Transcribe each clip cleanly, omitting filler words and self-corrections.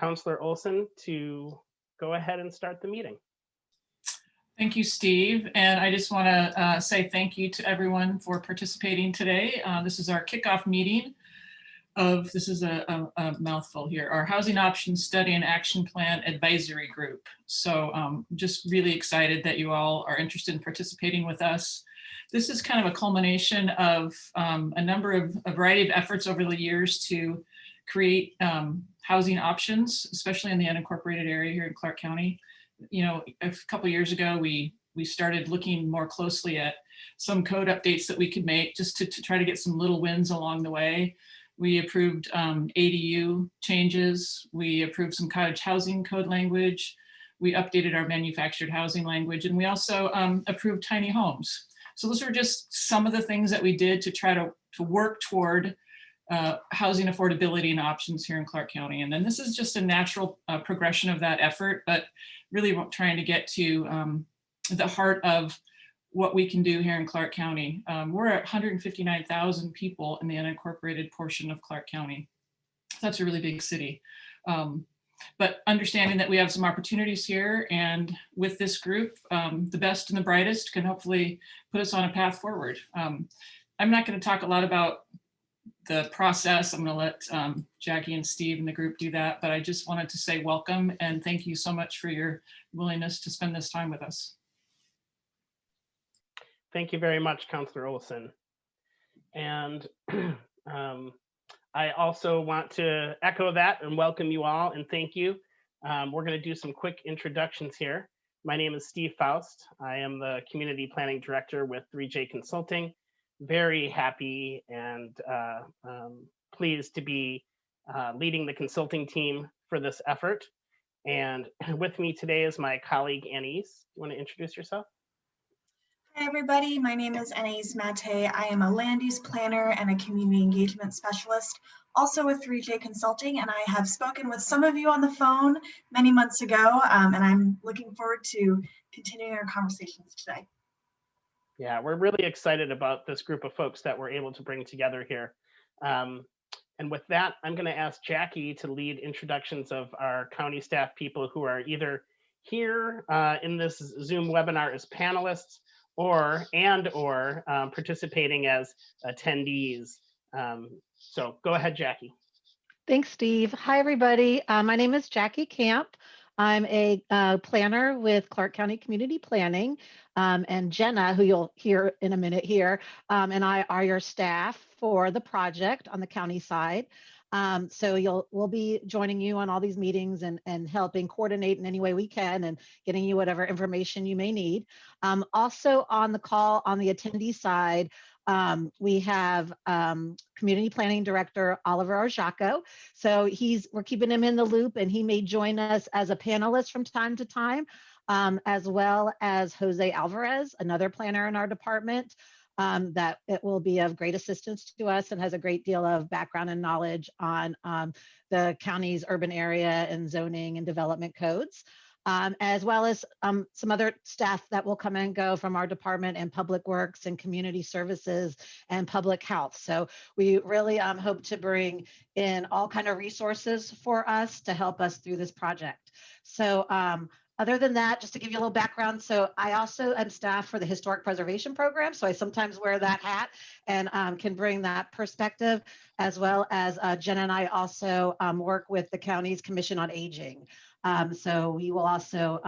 Councilor Olson to go ahead and start the meeting. Thank you, Steve. And I just want to say thank you to everyone for participating today. This is our kickoff meeting of, this is a mouthful here, our Housing Options Study and Action Plan Advisory Group. So just really excited that you all are interested in participating with us. This is kind of a culmination of a variety of efforts over the years to create housing options, especially in the unincorporated area here in Clark County. You know, a couple of years ago, we started looking more closely at some code updates that we could make just to try to get some little wins along the way. We approved ADU changes. We approved some cottage housing code language. We updated our manufactured housing language, and we also approved tiny homes. So those are just some of the things that we did to try to work toward housing affordability and options here in Clark County. And then this is just a natural progression of that effort, but really trying to get to the heart of what we can do here in Clark County. We're at 159,000 people in the unincorporated portion of Clark County. That's a really big city. But understanding that we have some opportunities here, and with this group, the best and the brightest can hopefully put us on a path forward. I'm not going to talk a lot about the process. I'm going to let Jackie and Steve and the group do that, but I just wanted to say welcome and thank you so much for your willingness to spend this time with us. Thank you very much, Councilor Olson. And I also want to echo that and welcome you all and thank you. We're going to do some quick introductions here. My name is Steve Faust. I am the Community Planning Director with 3J Consulting. Very happy and pleased to be leading the consulting team for this effort. And with me today is my colleague, Anais. You want to introduce yourself? Hi, everybody. My name is Anais Mate. I am a land use planner and a community engagement specialist, also with 3J Consulting, and I have spoken with some of you on the phone many months ago, and I'm looking forward to continuing our conversations today. Yeah, we're really excited about this group of folks that we're able to bring together here. And with that, I'm going to ask Jackie to lead introductions of our county staff people who are either here in this Zoom webinar as panelists or participating as attendees. So go ahead, Jackie. Thanks, Steve. Hi, everybody. My name is Jackie Camp. I'm a planner with Clark County Community Planning, and Jenna, who you'll hear in a minute here, and I are your staff for the project on the county side. So we'll be joining you on all these meetings and helping coordinate in any way we can and getting you whatever information you may need. Also on the call on the attendee side, we have Community Planning Director Oliver Arjaco. So we're keeping him in the loop, and he may join us as a panelist from time to time, as well as Jose Alvarez, another planner in our department. That it will be of great assistance to us and has a great deal of background and knowledge on the county's urban area and zoning and development codes, as well as some other staff that will come and go from our department and public works and community services and public health. So we really hope to bring in all kind of resources for us to help us through this project. So other than that, just to give you a little background, so I also am staff for the Historic Preservation Program, so I sometimes wear that hat and can bring that perspective, as well as Jenna and I also work with the county's Commission on Aging. So we will also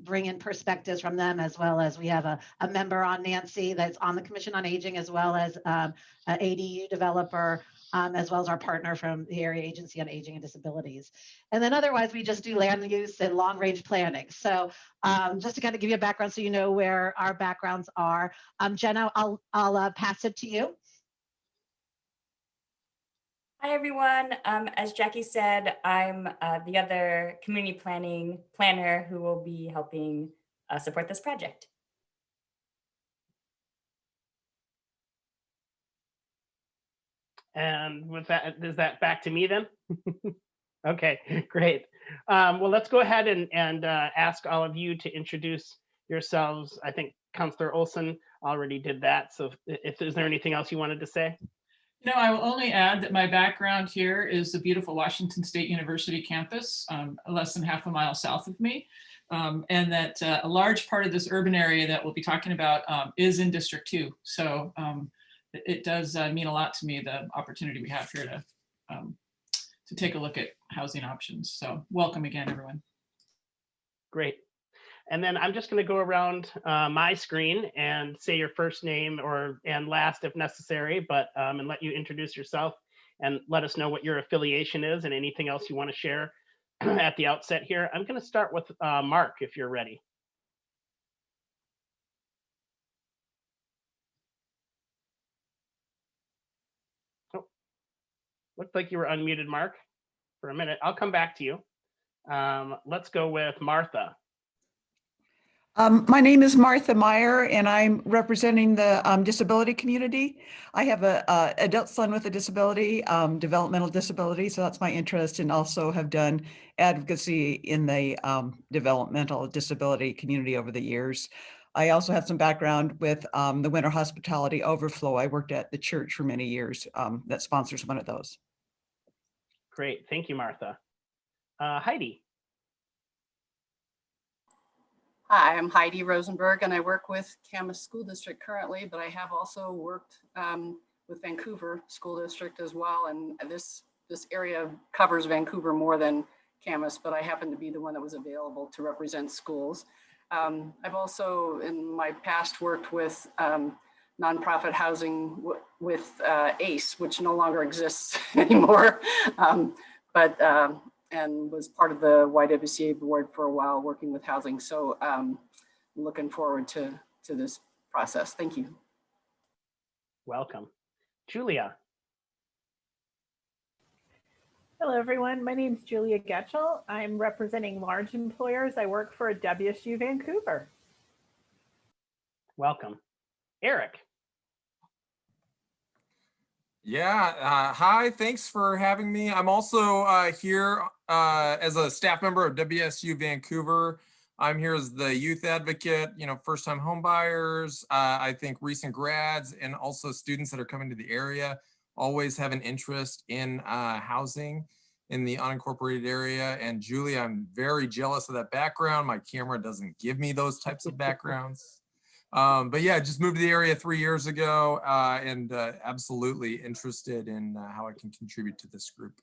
bring in perspectives from them, as well as we have a member on Nancy that's on the Commission on Aging, as well as an ADU developer, as well as our partner from the Area Agency on Aging and Disabilities. And then otherwise, we just do land use and long range planning. So just to kind of give you a background so you know where our backgrounds are. Jenna, I'll pass it to you. Hi, everyone. As Jackie said, I'm the other community planning planner who will be helping support this project. And with that, is that back to me then? Okay, great. Well, let's go ahead and ask all of you to introduce yourselves. I think Councilor Olson already did that. So is there anything else you wanted to say? I will only add that my background here is the beautiful Washington State University campus, less than half a mile south of me. And that a large part of this urban area that we'll be talking about is in District 2. So it does mean a lot to me, the opportunity we have here to take a look at housing options. So welcome again, everyone. Great. And then I'm just going to go around my screen and say your first name and last if necessary, but and let you introduce yourself and let us know what your affiliation is and anything else you want to share at the outset here. I'm going to start with Mark, if you're ready. Oh, looked like you were unmuted, Mark, for a minute. I'll come back to you. Let's go with Martha. My name is Martha Meyer, and I'm representing the disability community. I have a adult son with a disability, developmental disability, so that's my interest, and also have done advocacy in the developmental disability community over the years. I also have some background with the Winter Hospitality Overflow. I worked at the church for many years that sponsors one of those. Great, thank you, Martha. Heidi. Hi, I'm Heidi Rosenberg, and I work with Camas School District currently, but I have also worked with Vancouver School District as well. And this area covers Vancouver more than Camas, but I happen to be the one that was available to represent schools. I've also, in my past, worked with nonprofit housing with ACE, which no longer exists anymore, and was part of the YWCA board for a while working with housing. So I'm looking forward to this process. Thank you. Welcome. Julia. Hello, everyone. My name is Julia Getchell. I'm representing large employers. I work for WSU Vancouver. Welcome. Eric. Yeah, hi, thanks for having me. I'm also here as a staff member of WSU Vancouver. I'm here as the youth advocate, first-time home buyers, I think recent grads, and also students that are coming to the area always have an interest in housing in the unincorporated area. And Julie, I'm very jealous of that background. My camera doesn't give me those types of backgrounds. But yeah, just moved to the area 3 years ago and absolutely interested in how I can contribute to this group.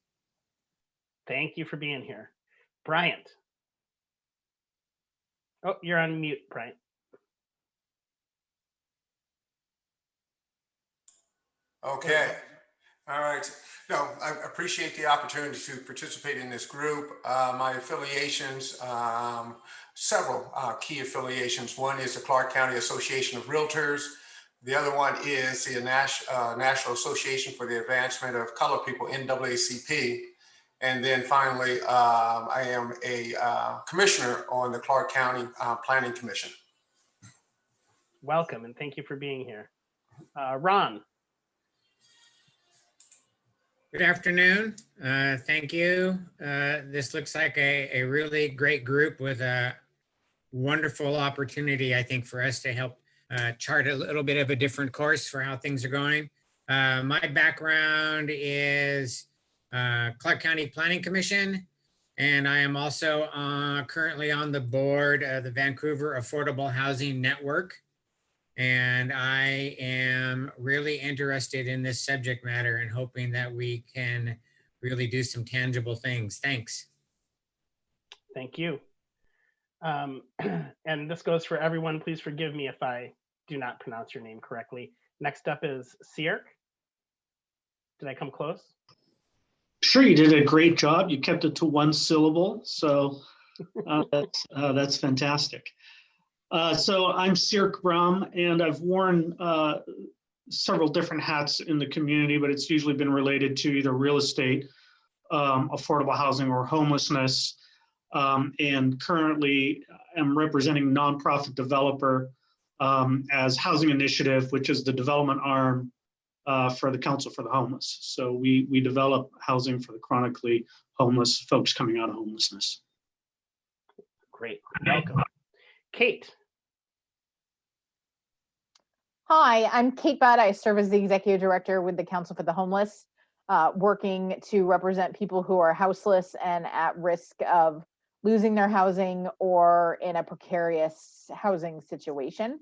Thank you for being here. Bryant. Oh, you're on mute, Bryant. Okay. All right. No, I appreciate the opportunity to participate in this group. My affiliations, several key affiliations. One is the Clark County Association of Realtors. The other one is the National Association for the Advancement of Colored People, NAACP. And then finally, I am a commissioner on the Clark County Planning Commission. Welcome, and thank you for being here. Ron. Good afternoon. Thank you. This looks like a really great group with a wonderful opportunity, I think, for us to help chart a little bit of a different course for how things are going. My background is Clark County Planning Commission, and I am also currently on the board of the Vancouver Affordable Housing Network. And I am really interested in this subject matter and hoping that we can really do some tangible things. Thanks. Thank you. And this goes for everyone. Please forgive me if I do not pronounce your name correctly. Next up is Sierk. Did I come close? Sure, you did a great job. You kept it to one syllable, so that's fantastic. So I'm Sierk Brum, and I've worn several different hats in the community, but it's usually been related to either real estate, affordable housing, or homelessness. And currently I'm representing nonprofit developer as Housing Initiative, which is the development arm for the Council for the Homeless. So we develop housing for the chronically homeless folks coming out of homelessness. Great, welcome. Kate. Hi, I'm Kate Budd. I serve as the Executive Director with the Council for the Homeless, working to represent people who are houseless and at risk of losing their housing or in a precarious housing situation.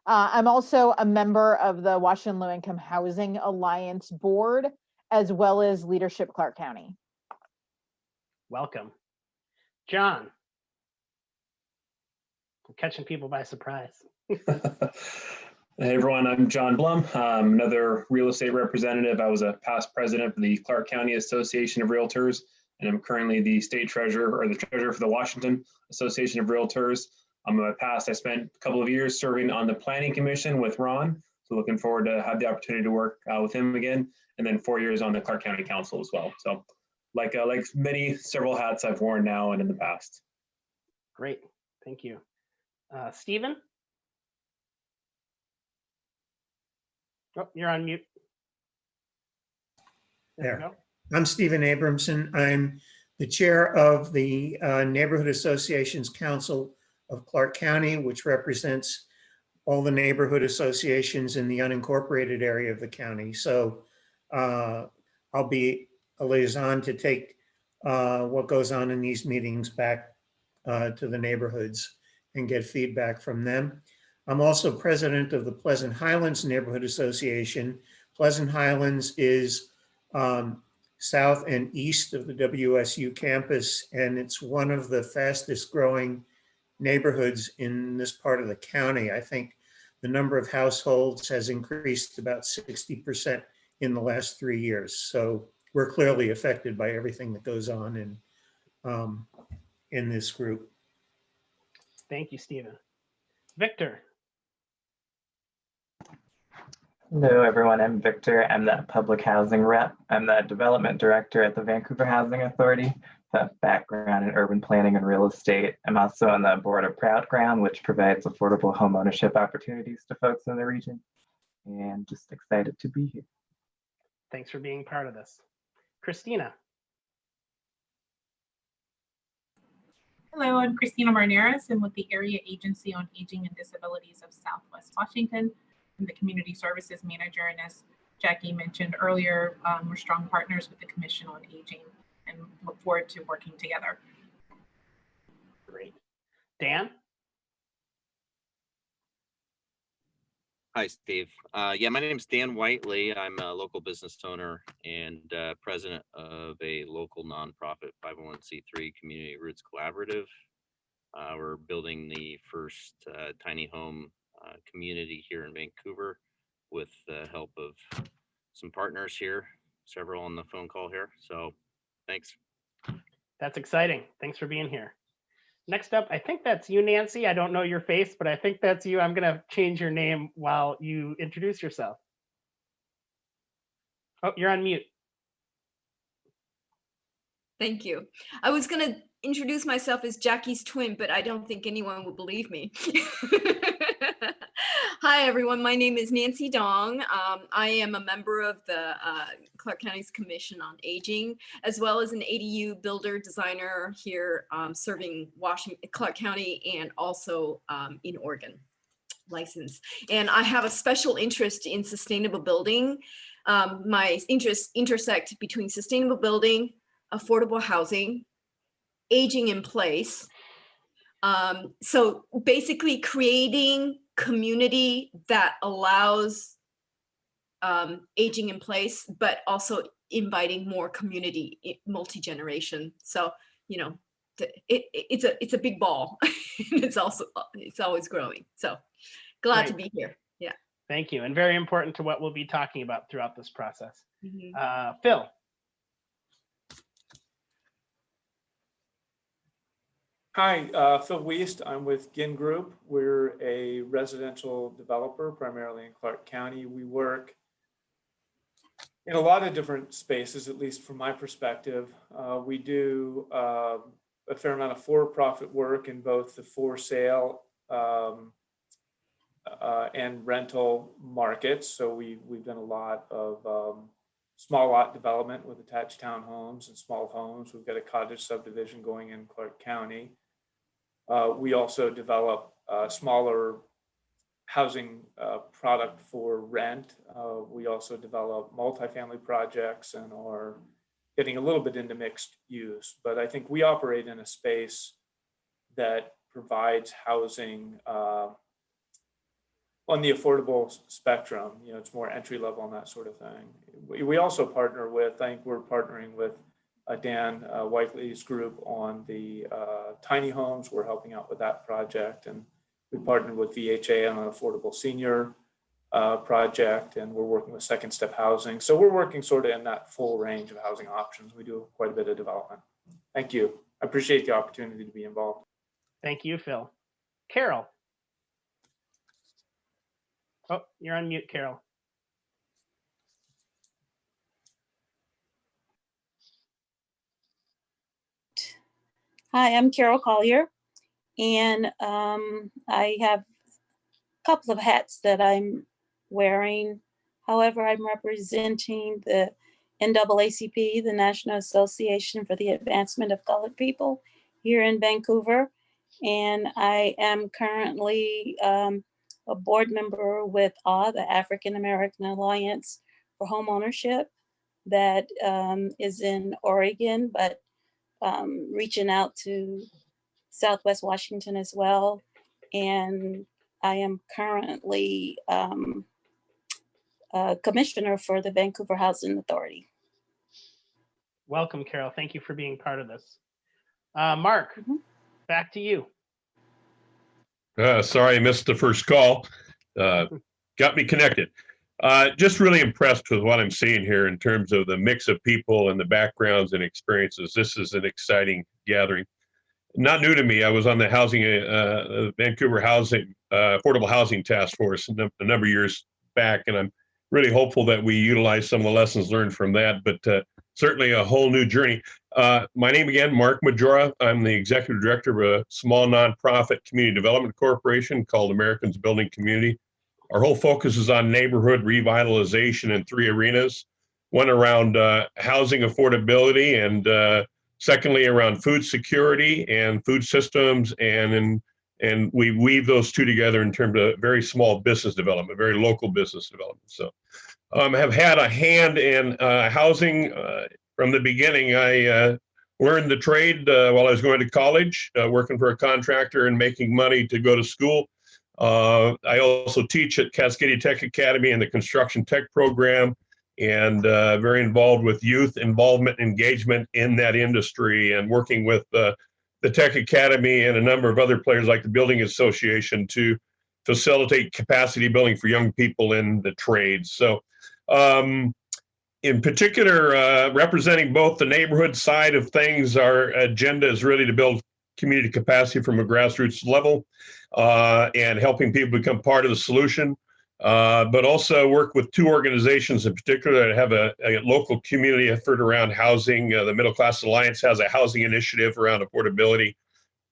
I'm also a member of the Washington Low Income Housing Alliance Board, as well as Leadership Clark County. Welcome. John. I'm catching people by surprise. Hey everyone, I'm John Blum. I'm another real estate representative. I was a past president for the Clark County Association of Realtors, and I'm currently the state treasurer or the treasurer for the Washington Association of Realtors. In my past, I spent a couple of years serving on the planning commission with Ron. So looking forward to have the opportunity to work with him again, and then 4 years on the Clark County Council as well. So like several hats I've worn now and in the past. Great, thank you. Stephen? Oh, you're on mute. There. I'm Stephen Abramson. I'm the chair of the Neighborhood Associations Council of Clark County, which represents all the neighborhood associations in the unincorporated area of the county. So I'll be a liaison to take what goes on in these meetings back to the neighborhoods and get feedback from them. I'm also president of the Pleasant Highlands Neighborhood Association. Pleasant Highlands is south and east of the WSU campus, and it's one of the fastest growing neighborhoods in this part of the county. I think the number of households has increased about 60% in the last 3 years. So we're clearly affected by everything that goes on in this group. Thank you, Stephen. Victor. Hello, everyone. I'm Victor. I'm the public housing rep. I'm the development director at the Vancouver Housing Authority. I have background in urban planning and real estate. I'm also on the board of Proud Ground, which provides affordable home ownership opportunities to folks in the region. And just excited to be here. Thanks for being part of this. Christina. Hello, I'm Christina Marneras. I'm with the Area Agency on Aging and Disabilities of Southwest Washington. I'm the Community Services Manager, and as Jackie mentioned earlier, we're strong partners with the Commission on Aging and look forward to working together. Great. Dan? Hi, Steve. Yeah, my name is Dan Whiteley. I'm a local business owner and president of a local nonprofit 501c3 Community Roots Collaborative. We're building the first tiny home community here in Vancouver with the help of some partners here, several on the phone call here. So thanks. That's exciting. Thanks for being here. Next up, I think that's you, Nancy. I don't know your face, but I think that's you. I'm going to change your name while you introduce yourself. Oh, you're on mute. Thank you. I was going to introduce myself as Jackie's twin, but I don't think anyone would believe me. Hi, everyone. My name is Nancy Dong. I am a member of the Clark County's Commission on Aging, as well as an ADU builder designer here serving Clark County and also in Oregon license. And I have a special interest in sustainable building. My interests intersect between sustainable building, affordable housing, aging in place. So basically creating community that allows aging in place, but also inviting more community, multi-generation. So, you know, it's a big ball. it's always growing. So glad to be here. Yeah. Thank you. And very important to what we'll be talking about throughout this process. Mm-hmm. Phil. Hi, Phil Wiest. I'm with Ginn Group. We're a residential developer, primarily in Clark County. We work in a lot of different spaces, at least from my perspective. We do a fair amount of for-profit work in both the for sale and rental markets. So we've done a lot of small lot development with attached townhomes and small homes. We've got a cottage subdivision going in Clark County. We also develop smaller housing product for rent. We also develop multifamily projects and are getting a little bit into mixed use. But I think we operate in a space that provides housing on the affordable spectrum. You know, it's more entry level and that sort of thing. We also partner with, I think we're partnering with Dan Whiteley's group on the tiny homes. We're helping out with that project, and we partnered with VHA on an affordable senior project, and we're working with Second Step Housing. So we're working sort of in that full range of housing options. We do quite a bit of development. Thank you. I appreciate the opportunity to be involved. Thank you, Phil. Carol. Oh, you're on mute, Carol. Hi, I'm Carol Collier, and I have a couple of hats that I'm wearing. However, I'm representing the NAACP, the National Association for the Advancement of Colored People here in Vancouver. And I am currently a board member with AAH, the African American Alliance for Home Ownership, that is in Oregon, but reaching out to Southwest Washington as well. And I am currently commissioner for the Vancouver Housing Authority. Welcome, Carol. Thank you for being part of this. Mark, back to you. Sorry, I missed the first call. Got me connected. Just really impressed with what I'm seeing here in terms of the mix of people and the backgrounds and experiences. This is an exciting gathering. Not new to me. I was on the housing, Vancouver Housing, Affordable Housing Task Force a number of years back, and I'm really hopeful that we utilize some of the lessons learned from that, but certainly a whole new journey. My name again, Mark Majora. I'm the executive director of a small nonprofit community development corporation called Americans Building Community. Our whole focus is on neighborhood revitalization in 3 arenas. One around housing affordability, and secondly around food security and food systems, and we weave those two together in terms of very small business development, very local business development. So have had a hand in housing from the beginning. I learned the trade while I was going to college, working for a contractor and making money to go to school. I also teach at Cascadia Tech Academy in the construction tech program, and very involved with youth involvement, engagement in that industry, and working with the Tech Academy and a number of other players like the Building Association to facilitate capacity building for young people in the trades. So in particular, representing both the neighborhood side of things, our agenda is really to build community capacity from a grassroots level, and helping people become part of the solution, but also work with 2 organizations in particular that have a local community effort around housing. The Middle Class Alliance has a housing initiative around affordability,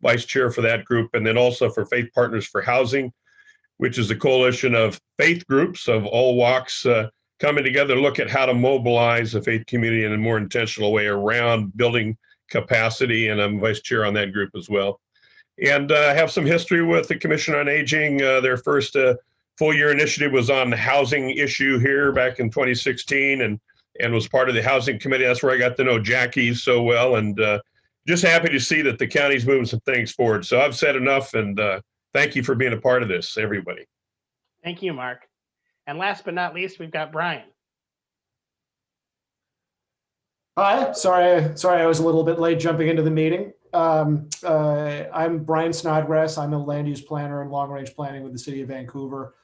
vice chair for that group, and then also for Faith Partners for Housing, which is a coalition of faith groups of all walks coming together to look at how to mobilize the faith community in a more intentional way around building capacity, and I'm vice chair on that group as well. And I have some history with the Commission on Aging. Their first full year initiative was on the housing issue here back in 2016, and was part of the housing committee. That's where I got to know Jackie so well, and just happy to see that the county's moving some things forward. So I've said enough, and thank you for being a part of this, everybody. Thank you, Mark. And last but not least, we've got Brian. Hi, sorry I was a little bit late jumping into the meeting. I'm Brian Snodgrass. I'm a land use planner and long range planning with the city of Vancouver.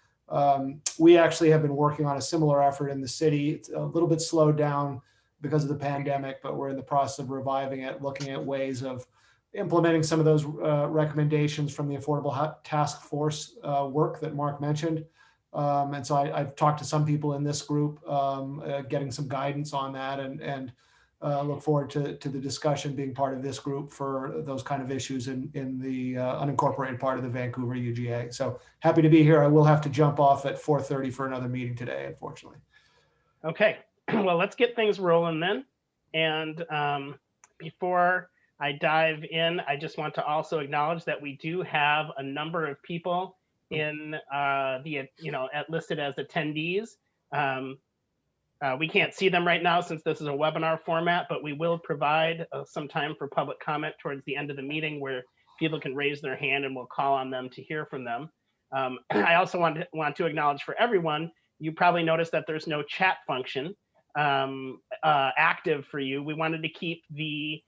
We actually have been working on a similar effort in the city. It's a little bit slowed down because of the pandemic, but we're in the process of reviving it, looking at ways of implementing some of those recommendations from the Affordable Task Force work that Mark mentioned. And so I've talked to some people in this group, getting some guidance on that, and look forward to the discussion being part of this group for those kind of issues in the unincorporated part of the Vancouver UGA. So happy to be here. I will have to jump off at 4:30 for another meeting today, unfortunately. Okay, well, let's get things rolling then. And before I dive in, I just want to also acknowledge that we do have a number of people in listed as attendees. We can't see them right now since this is a webinar format, but we will provide some time for public comment towards the end of the meeting where people can raise their hand and we'll call on them to hear from them. I also want to acknowledge for everyone, you probably noticed that there's no chat function active for you. We wanted to keep the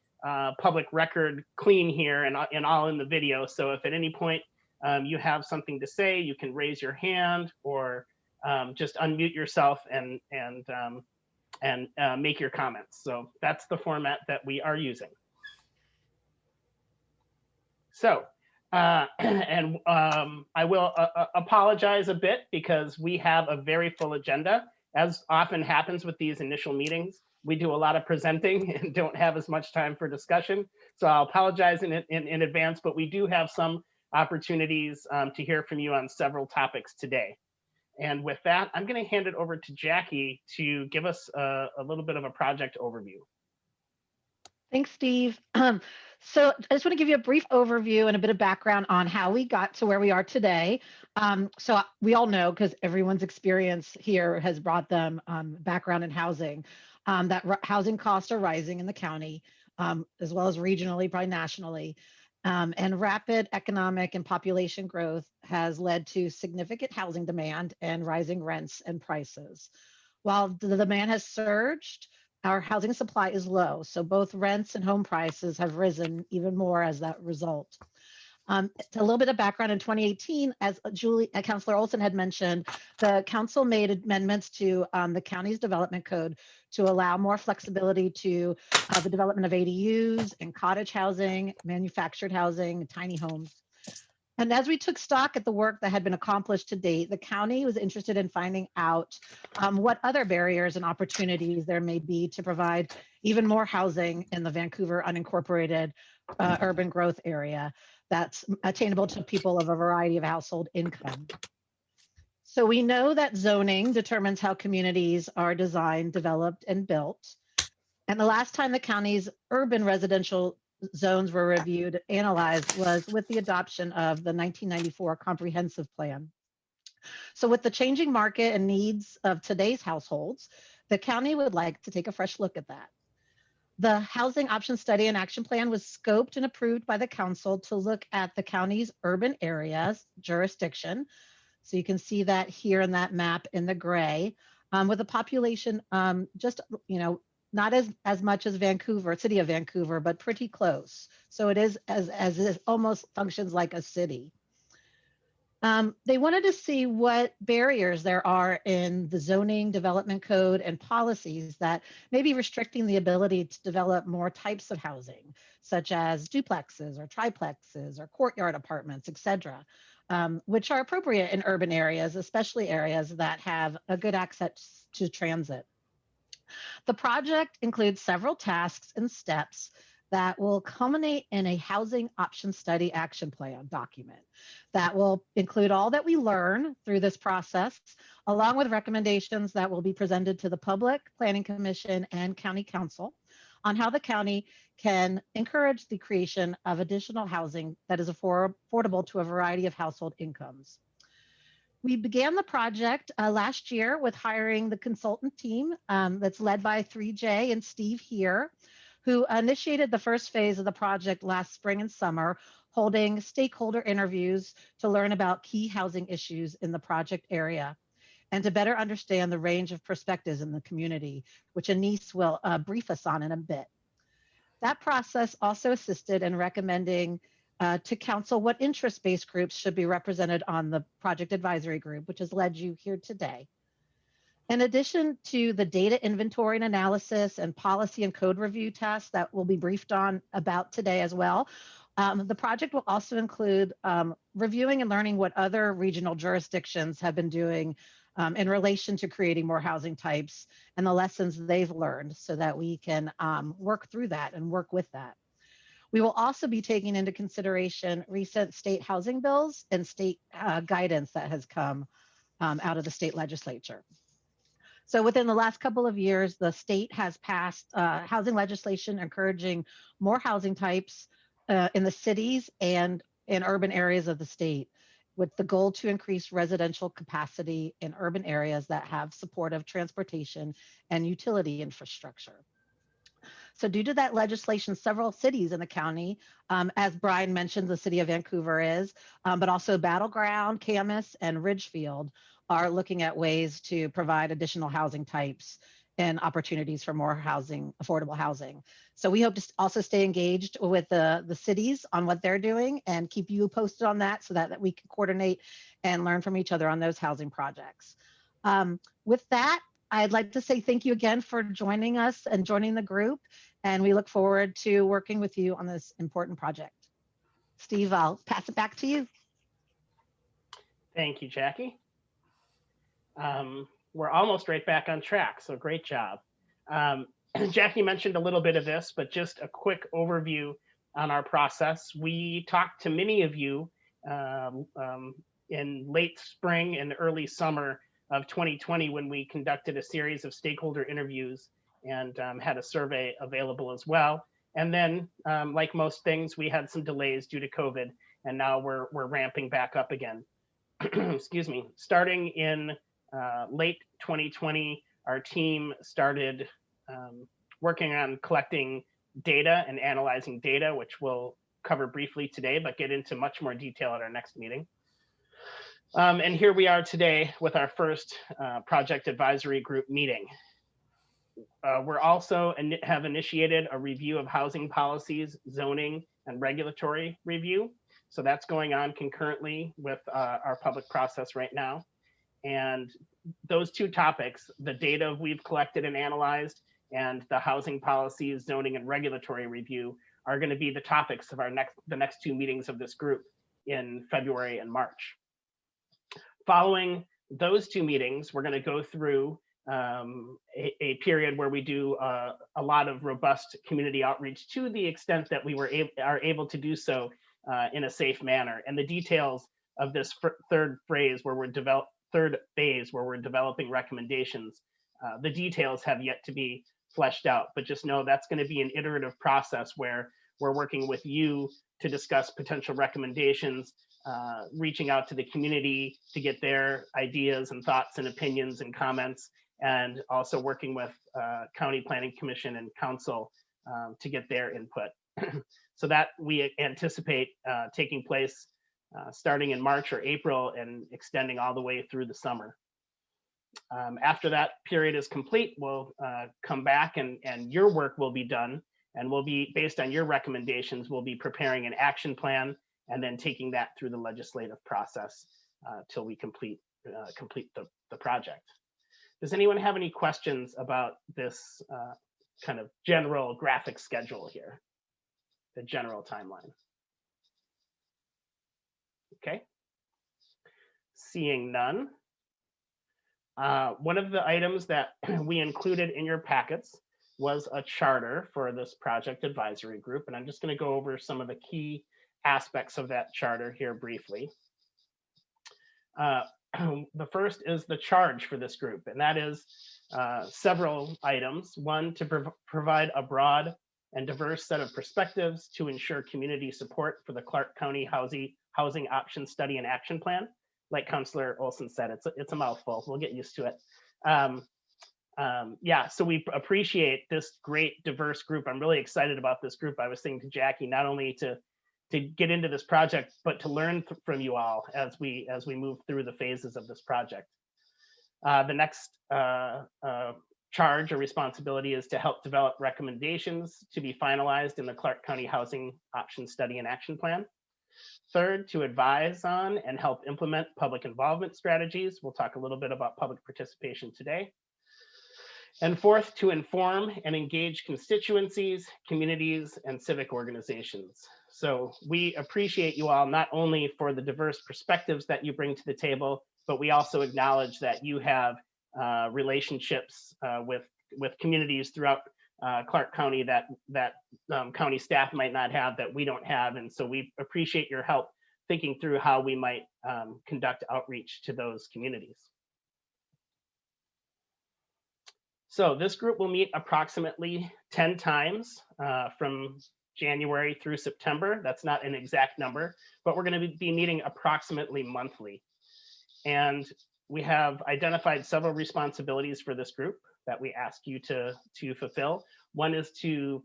public record clean here and all in the video. So if at any point you have something to say, you can raise your hand or just unmute yourself and make your comments. So that's the format that we are using. So, I will apologize a bit because we have a very full agenda. As often happens with these initial meetings, we do a lot of presenting and don't have as much time for discussion. So I'll apologize in advance, but we do have some opportunities to hear from you on several topics today. And with that, I'm going to hand it over to Jackie to give us a little bit of a project overview. Thanks, Steve. So I just want to give you a brief overview and a bit of background on how we got to where we are today. So we all know, because everyone's experience here has brought them background in housing, that housing costs are rising in the county, as well as regionally, probably nationally. And rapid economic and population growth has led to significant housing demand and rising rents and prices. While the demand has surged, our housing supply is low. So both rents and home prices have risen even more as that result. A little bit of background: in 2018, as Councilor Olson had mentioned, the council made amendments to the county's development code to allow more flexibility to the development of ADUs and cottage housing, manufactured housing, tiny homes. And as we took stock at the work that had been accomplished to date, the county was interested in finding out what other barriers and opportunities there may be to provide even more housing in the Vancouver unincorporated urban growth area that's attainable to people of a variety of household income. So we know that zoning determines how communities are designed, developed, and built. And the last time the county's urban residential zones were reviewed, analyzed, was with the adoption of the 1994 comprehensive plan. So with the changing market and needs of today's households, the county would like to take a fresh look at that. The Housing Option Study and Action Plan was scoped and approved by the council to look at the county's urban areas jurisdiction. So you can see that here in that map in the gray, with a population just, not as much as Vancouver, city of Vancouver, but pretty close. So it is as it almost functions like a city. They wanted to see what barriers there are in the zoning, development code, and policies that may be restricting the ability to develop more types of housing, such as duplexes or triplexes or courtyard apartments, et cetera, which are appropriate in urban areas, especially areas that have a good access to transit. The project includes several tasks and steps that will culminate in a housing option study action plan document that will include all that we learn through this process, along with recommendations that will be presented to the Public Planning Commission and County Council on how the county can encourage the creation of additional housing that is affordable to a variety of household incomes. We began the project last year with hiring the consultant team that's led by 3J and Steve here, who initiated the first phase of the project last spring and summer, holding stakeholder interviews to learn about key housing issues in the project area and to better understand the range of perspectives in the community, which Anise will brief us on in a bit. That process also assisted in recommending to council what interest-based groups should be represented on the project advisory group, which has led you here today. In addition to the data inventory and analysis and policy and code review tasks that will be briefed on about today as well, the project will also include reviewing and learning what other regional jurisdictions have been doing in relation to creating more housing types and the lessons they've learned so that we can work through that and work with that. We will also be taking into consideration recent state housing bills and state guidance that has come out of the state legislature. So within the last couple of years, the state has passed housing legislation encouraging more housing types in the cities and in urban areas of the state. with the goal to increase residential capacity in urban areas that have supportive transportation and utility infrastructure. So due to that legislation, several cities in the county, as Brian mentioned, the city of Vancouver is, but also Battleground, Camas, and Ridgefield are looking at ways to provide additional housing types and opportunities for more housing, affordable housing. So we hope to also stay engaged with the cities on what they're doing and keep you posted on that so that we can coordinate and learn from each other on those housing projects. With that, I'd like to say thank you again for joining us and joining the group. And we look forward to working with you on this important project. Steve, I'll pass it back to you. Thank you, Jackie. We're almost right back on track, so great job. Jackie mentioned a little bit of this, but just a quick overview on our process. We talked to many of you in late spring and early summer of 2020 when we conducted a series of stakeholder interviews and had a survey available as well. And then, like most things, we had some delays due to COVID, and now we're ramping back up again. Excuse me. Starting in late 2020, our team started working on collecting data and analyzing data, which we'll cover briefly today, but get into much more detail at our next meeting. And here we are today with our first project advisory group meeting. We're also have initiated a review of housing policies, zoning, and regulatory review. So that's going on concurrently with our public process right now. And those two topics, the data we've collected and analyzed and the housing policies, zoning, and regulatory review are going to be the topics of the next two meetings of this group in February and March. Following those two meetings, we're going to go through a period where we do a lot of robust community outreach to the extent that we are able to do so in a safe manner. And the details of this third phase where we're developing recommendations, the details have yet to be fleshed out, but just know that's going to be an iterative process where we're working with you to discuss potential recommendations, reaching out to the community to get their ideas and thoughts and opinions and comments, and also working with County Planning Commission and Council to get their input. So that we anticipate taking place starting in March or April and extending all the way through the summer. After that period is complete, we'll come back and your work will be done, and we'll be, based on your recommendations, we'll be preparing an action plan and then taking that through the legislative process till we complete the project. Does anyone have any questions about this kind of general graphic schedule here, the general timeline? Okay. Seeing none. One of the items that we included in your packets was a charter for this project advisory group, and I'm just going to go over some of the key aspects of that charter here briefly. The first is the charge for this group, and that is several items. One, to provide a broad and diverse set of perspectives to ensure community support for the Clark County Housing Option Study and Action Plan. Like Councillor Olson said, it's a mouthful. We'll get used to it. Yeah, so we appreciate this great diverse group. I'm really excited about this group. I was saying to Jackie, not only to get into this project, but to learn from you all as we move through the phases of this project. The next charge or responsibility is to help develop recommendations to be finalized in the Clark County Housing Option Study and Action Plan. Third, to advise on and help implement public involvement strategies. We'll talk a little bit about public participation today. And fourth, to inform and engage constituencies, communities, and civic organizations. So we appreciate you all not only for the diverse perspectives that you bring to the table, but we also acknowledge that you have relationships with communities throughout Clark County that county staff might not have, that we don't have. And so we appreciate your help thinking through how we might conduct outreach to those communities. So this group will meet approximately 10 times from January through September. That's not an exact number, but we're going to be meeting approximately monthly. And we have identified several responsibilities for this group that we ask you to fulfill. One is to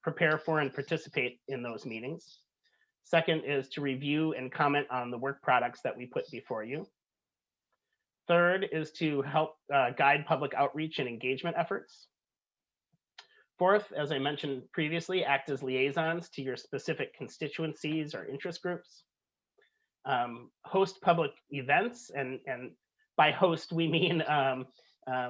prepare for and participate in those meetings. Second is to review and comment on the work products that we put before you. Third is to help guide public outreach and engagement efforts. Fourth, as I mentioned previously, act as liaisons to your specific constituencies or interest groups. Host public events, and by host we mean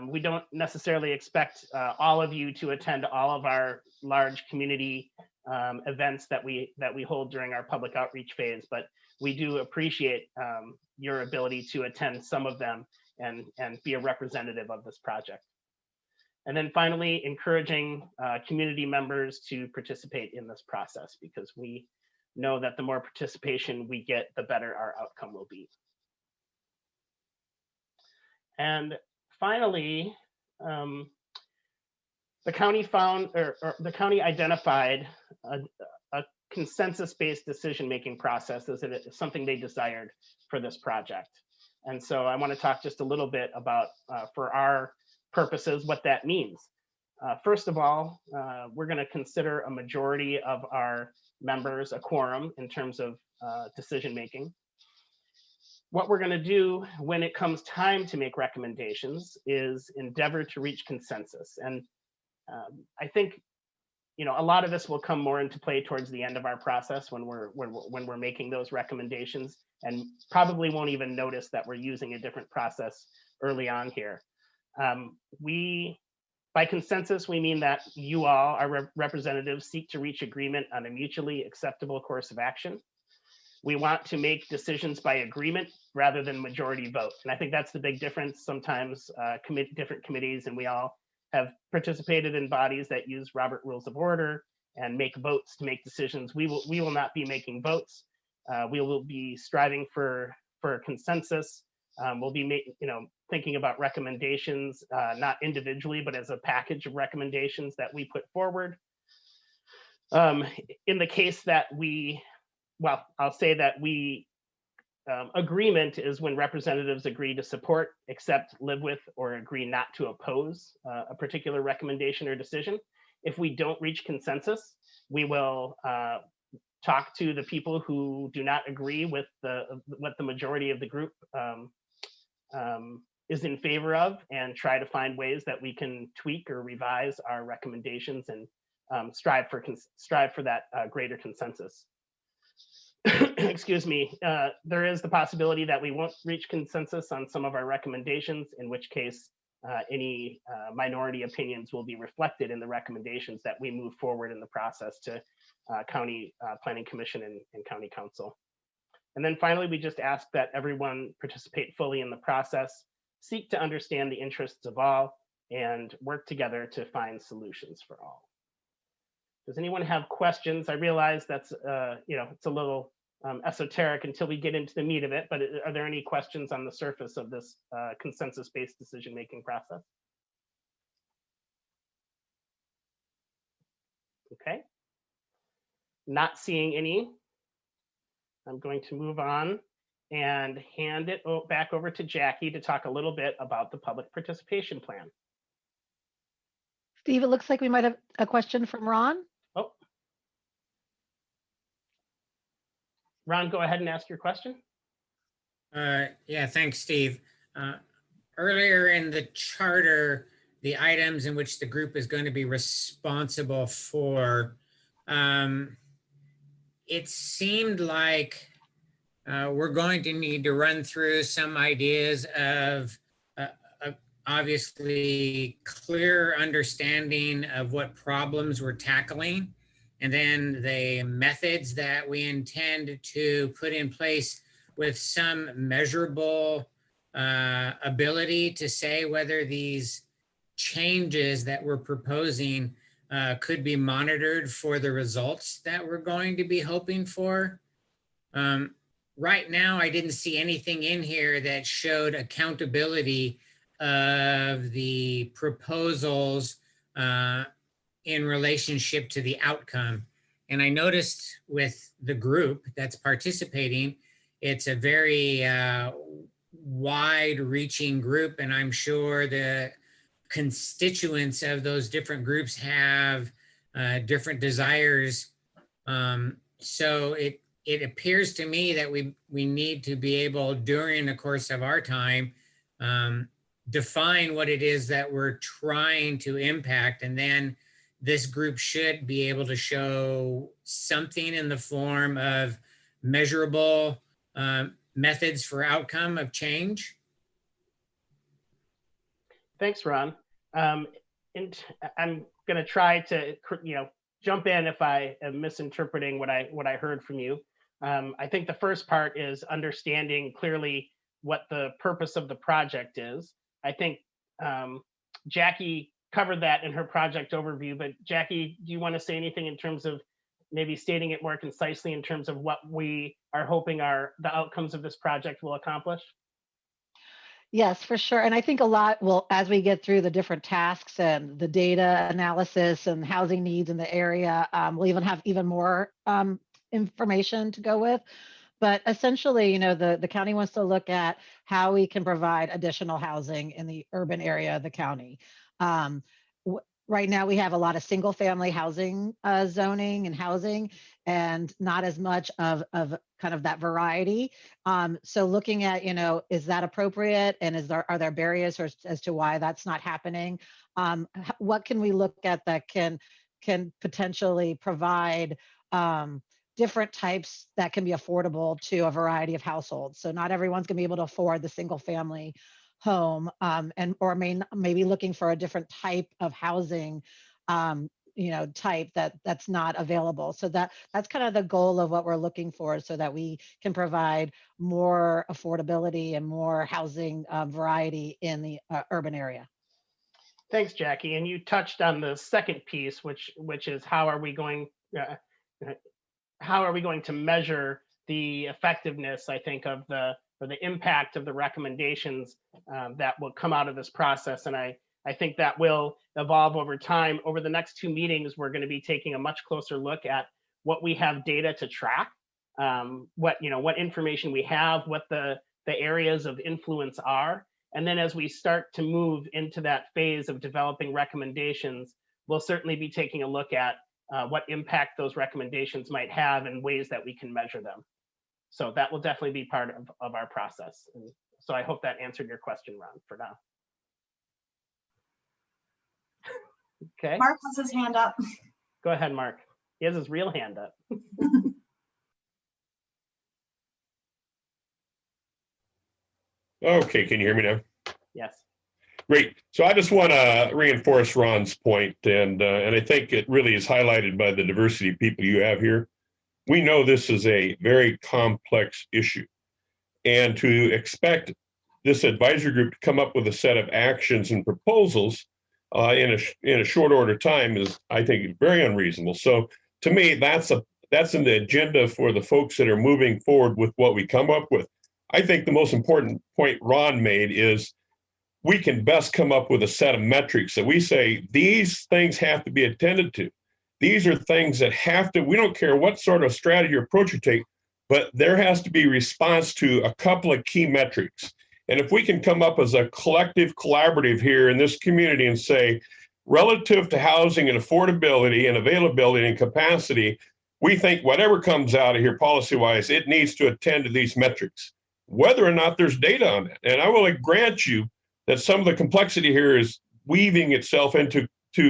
we don't necessarily expect all of you to attend all of our large community events that we hold during our public outreach phase, but we do appreciate your ability to attend some of them and be a representative of this project. And then finally, encouraging community members to participate in this process, because we know that the more participation we get, the better our outcome will be. And finally, the county found, or the county identified a consensus-based decision-making process as something they desired for this project. And so I want to talk just a little bit about, for our purposes, what that means. First of all, we're going to consider a majority of our members a quorum in terms of decision-making. What we're going to do when it comes time to make recommendations is endeavor to reach consensus. And I think, you know, a lot of this will come more into play towards the end of our process when we're making those recommendations, and probably won't even notice that we're using a different process early on here. By consensus, we mean that you all, our representatives, seek to reach agreement on a mutually acceptable course of action. We want to make decisions by agreement rather than majority vote. And I think that's the big difference. Sometimes different committees, and we all have participated in bodies that use Robert Rules of Order and make votes to make decisions. We will not be making votes. We will be striving for consensus. We'll be thinking about recommendations, not individually, but as a package of recommendations that we put forward. In the case that I'll say that agreement is when representatives agree to support, accept, live with, or agree not to oppose a particular recommendation or decision. If we don't reach consensus, we will talk to the people who do not agree with what the majority of the group is in favor of, and try to find ways that we can tweak or revise our recommendations and strive for that greater consensus. Excuse me. There is the possibility that we won't reach consensus on some of our recommendations, in which case any minority opinions will be reflected in the recommendations that we move forward in the process to County Planning Commission and County Council. And then finally, we just ask that everyone participate fully in the process, seek to understand the interests of all, and work together to find solutions for all. Does anyone have questions? I realize that's it's a little esoteric until we get into the meat of it, but are there any questions on the surface of this consensus-based decision-making process? Okay. Not seeing any. I'm going to move on and hand it back over to Jackie to talk a little bit about the public participation plan. Steve, it looks like we might have a question from Ron. Oh. Ron, go ahead and ask your question. Yeah, thanks, Steve. Earlier in the charter, the items in which the group is going to be responsible for, it seemed like we're going to need to run through some ideas of obviously clear understanding of what problems we're tackling, and then the methods that we intend to put in place with some measurable ability to say whether these changes that we're proposing could be monitored for the results that we're going to be hoping for. Right now, I didn't see anything in here that showed accountability of the proposals in relationship to the outcome. And I noticed with the group that's participating, it's a very wide-reaching group, and I'm sure the constituents of those different groups have different desires. So it appears to me that we need to be able, during the course of our time, define what it is that we're trying to impact, and then this group should be able to show something in the form of measurable methods for outcome of change. Thanks, Ron. And I'm going to try to, jump in if I am misinterpreting what I heard from you. I think the first part is understanding clearly what the purpose of the project is. I think Jackie covered that in her project overview, but Jackie, do you want to say anything in terms of maybe stating it more concisely in terms of what we are hoping the outcomes of this project will accomplish? Yes, for sure. And I think a lot will, as we get through the different tasks and the data analysis and housing needs in the area, we'll even have even more information to go with. But essentially, the county wants to look at how we can provide additional housing in the urban area of the county. Right now, we have a lot of single family housing zoning and housing, and not as much of kind of that variety. So looking at, is that appropriate, and are there barriers as to why that's not happening? What can we look at that can potentially provide different types that can be affordable to a variety of households? So not everyone's going to be able to afford the single family home, or maybe looking for a different type of housing, type that's not available. So that's kind of the goal of what we're looking for, so that we can provide more affordability and more housing variety in the urban area. Thanks, Jackie. And you touched on the second piece, which is how are we going to measure the effectiveness, I think, of the impact of the recommendations that will come out of this process. And I think that will evolve over time. Over the next 2 meetings, we're going to be taking a much closer look at what we have data to track, what information we have, what the areas of influence are. And then as we start to move into that phase of developing recommendations, we'll certainly be taking a look at what impact those recommendations might have and ways that we can measure them. So that will definitely be part of our process. And so I hope that answered your question, Ron, for now. Okay. Mark has his hand up. Go ahead, Mark. He has his real hand up. Okay, can you hear me now? Yes. Great. So I just want to reinforce Ron's point, and I think it really is highlighted by the diversity of people you have here. We know this is a very complex issue, and to expect this advisory group to come up with a set of actions and proposals in a short order time is, I think, very unreasonable. So to me, that's in the agenda for the folks that are moving forward with what we come up with. I think the most important point Ron made is we can best come up with a set of metrics that we say these things have to be attended to. These are things that we don't care what sort of strategy or approach you take, but there has to be response to a couple of key metrics. And if we can come up as a collective collaborative here in this community and say, relative to housing and affordability and availability and capacity, we think whatever comes out of here policy-wise, it needs to attend to these metrics, whether or not there's data on it. And I will grant you that some of the complexity here is weaving itself into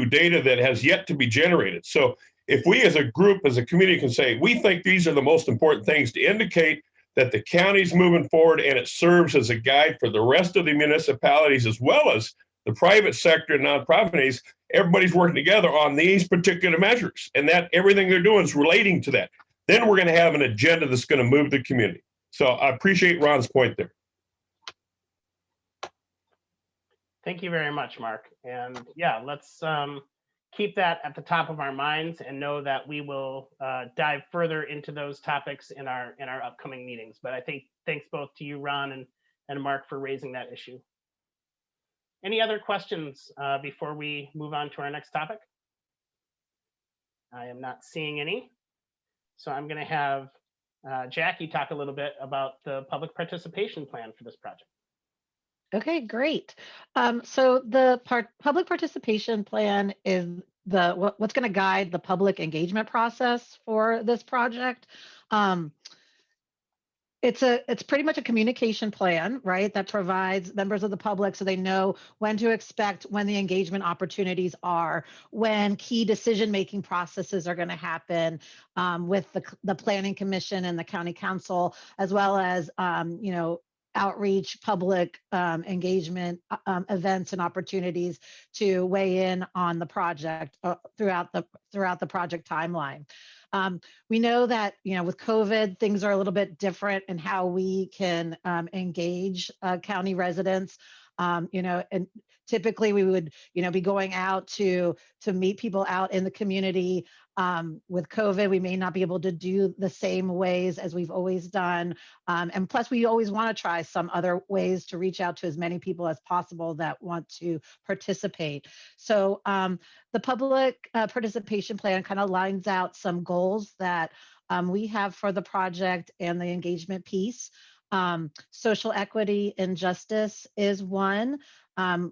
data that has yet to be generated. So if we as a group, as a community can say, we think these are the most important things to indicate that the county's moving forward, and it serves as a guide for the rest of the municipalities as well as the private sector and nonprofit entities, everybody's working together on these particular measures, and that everything they're doing is relating to that. Then we're going to have an agenda that's going to move the community. So I appreciate Ron's point there. Thank you very much, Mark. And yeah, let's keep that at the top of our minds and know that we will dive further into those topics in our upcoming meetings. But I think thanks both to you, Ron, and Mark, for raising that issue. Any other questions before we move on to our next topic? I am not seeing any. So I'm going to have Jackie talk a little bit about the public participation plan for this project. Okay, great. So the public participation plan is what's going to guide the public engagement process for this project. It's pretty much a communication plan, right? That provides members of the public so they know when to expect, when the engagement opportunities are, when key decision-making processes are going to happen with the Planning Commission and the County Council, as well as, outreach, public engagement events and opportunities to weigh in on the project throughout the project timeline. We know that, with COVID, things are a little bit different in how we can engage county residents. And typically we would, be going out to meet people out in the community. With COVID, we may not be able to do the same ways as we've always done. And plus, we always want to try some other ways to reach out to as many people as possible that want to participate. So the public participation plan kind of lines out some goals that we have for the project and the engagement piece. Social equity and justice is one.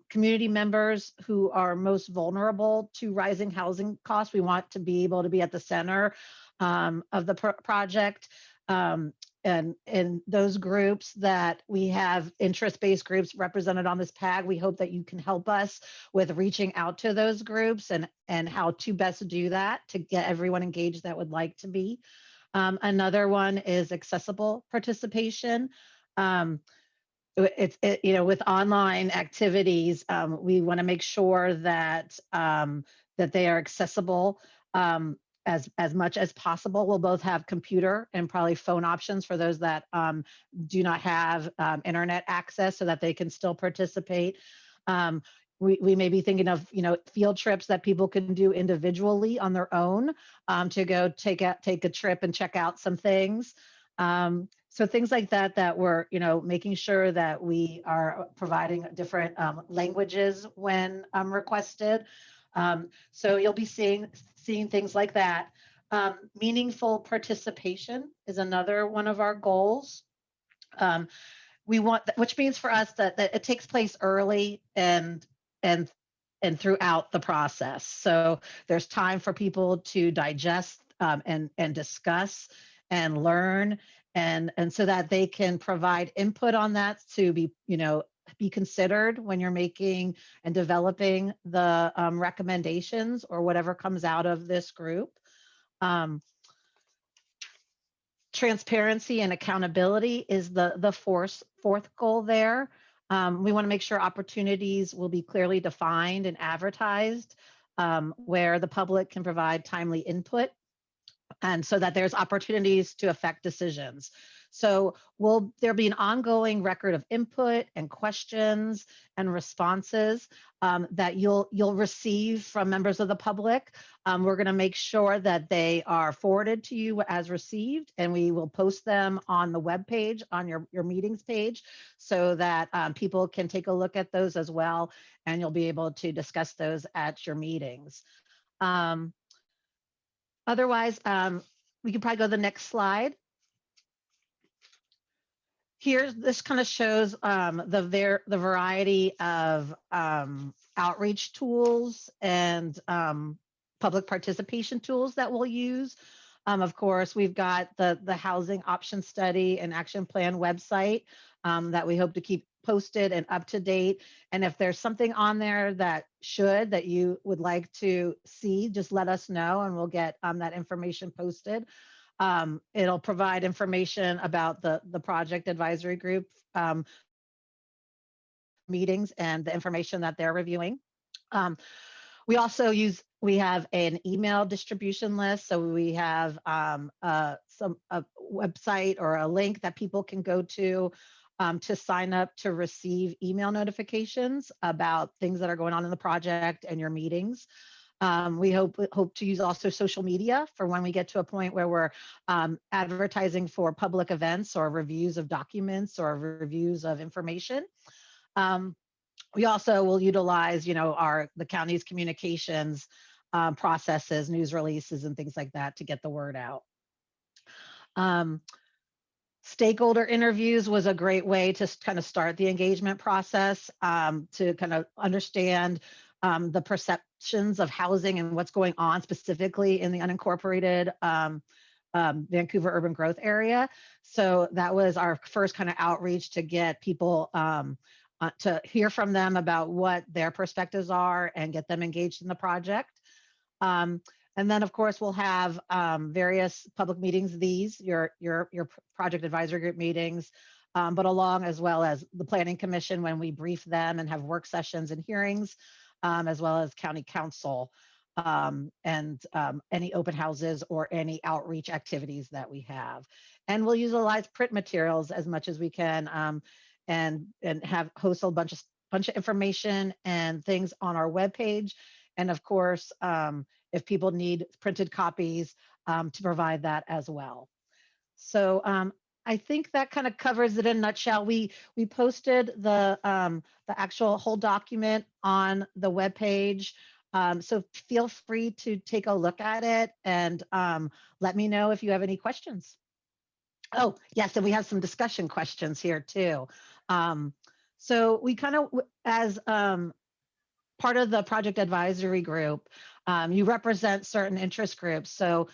Community members who are most vulnerable to rising housing costs, we want to be able to be at the center of the project. And in those groups that we have interest-based groups represented on this PAG, we hope that you can help us with reaching out to those groups and how to best do that to get everyone engaged that would like to be. Another one is accessible participation. With online activities, we want to make sure that that they are accessible as much as possible. We'll both have computer and probably phone options for those that do not have internet access, so that they can still participate. We may be thinking of field trips that people can do individually on their own to go take a trip and check out some things. So things like that we're making sure that we are providing different languages when requested. So you'll be seeing things like that. Meaningful participation is another one of our goals. We want, which means for us that it takes place early and throughout the process. So there's time for people to digest and discuss and learn, and so that they can provide input on that to be considered when you're making and developing the recommendations or whatever comes out of this group. Transparency and accountability is the fourth goal there. We want to make sure opportunities will be clearly defined and advertised, where the public can provide timely input, and so that there's opportunities to affect decisions. So will there be an ongoing record of input and questions and responses that you'll receive from members of the public. We're going to make sure that they are forwarded to you as received, and we will post them on the webpage, on your meetings page, so that people can take a look at those as well, and you'll be able to discuss those at your meetings. Otherwise, we can probably go to the next slide. Here, this kind of shows the variety of outreach tools and public participation tools that we'll use. Of course, we've got the Housing Option Study and Action Plan website that we hope to keep posted and up to date. And if there's something on there that you would like to see, just let us know and we'll get that information posted. It'll provide information about the project advisory group meetings and the information that they're reviewing. We also we have an email distribution list. So we have a website or a link that people can go to sign up to receive email notifications about things that are going on in the project and your meetings. We hope to use also social media for when we get to a point where we're advertising for public events or reviews of documents or reviews of information. We also will utilize, the county's communications processes, news releases, and things like that to get the word out. Stakeholder interviews was a great way to kind of start the engagement process, to kind of understand the perceptions of housing and what's going on specifically in the unincorporated Vancouver urban growth area. So that was our first kind of outreach to get people to hear from them about what their perspectives are and get them engaged in the project. And then, of course, we'll have various public meetings, your project advisory group meetings, but along as well as the Planning Commission when we brief them and have work sessions and hearings, as well as County Council and any open houses or any outreach activities that we have. And we'll utilize print materials as much as we can and have host a bunch of information and things on our webpage. And of course, if people need printed copies, to provide that as well. So I think that kind of covers it in a nutshell. We posted the actual whole document on the webpage. So feel free to take a look at it and let me know if you have any questions. Oh, yes, and we have some discussion questions here too. So we kind of, as part of the project advisory group, you represent certain interest groups. So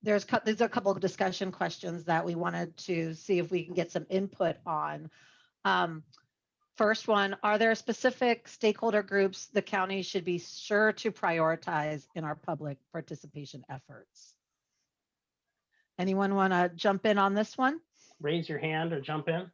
there's a couple of discussion questions that we wanted to see if we can get some input on. First one, are there specific stakeholder groups the county should be sure to prioritize in our public participation efforts? Anyone want to jump in on this one? Raise your hand or jump in.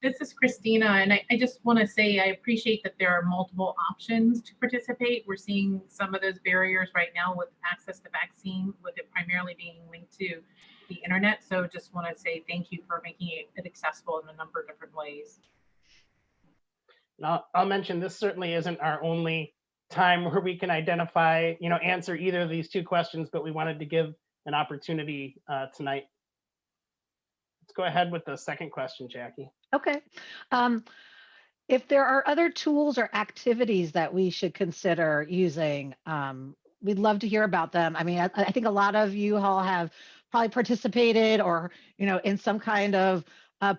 This is Christina, and I just want to say I appreciate that there are multiple options to participate. We're seeing some of those barriers right now with access to vaccine, with it primarily being linked to the internet. So just want to say thank you for making it accessible in a number of different ways. Now, I'll mention this certainly isn't our only time where we can identify, answer either of these two questions, but we wanted to give an opportunity tonight. Let's go ahead with the second question, Jackie. Okay. If there are other tools or activities that we should consider using, we'd love to hear about them. I mean, I think a lot of you all have probably participated or, in some kind of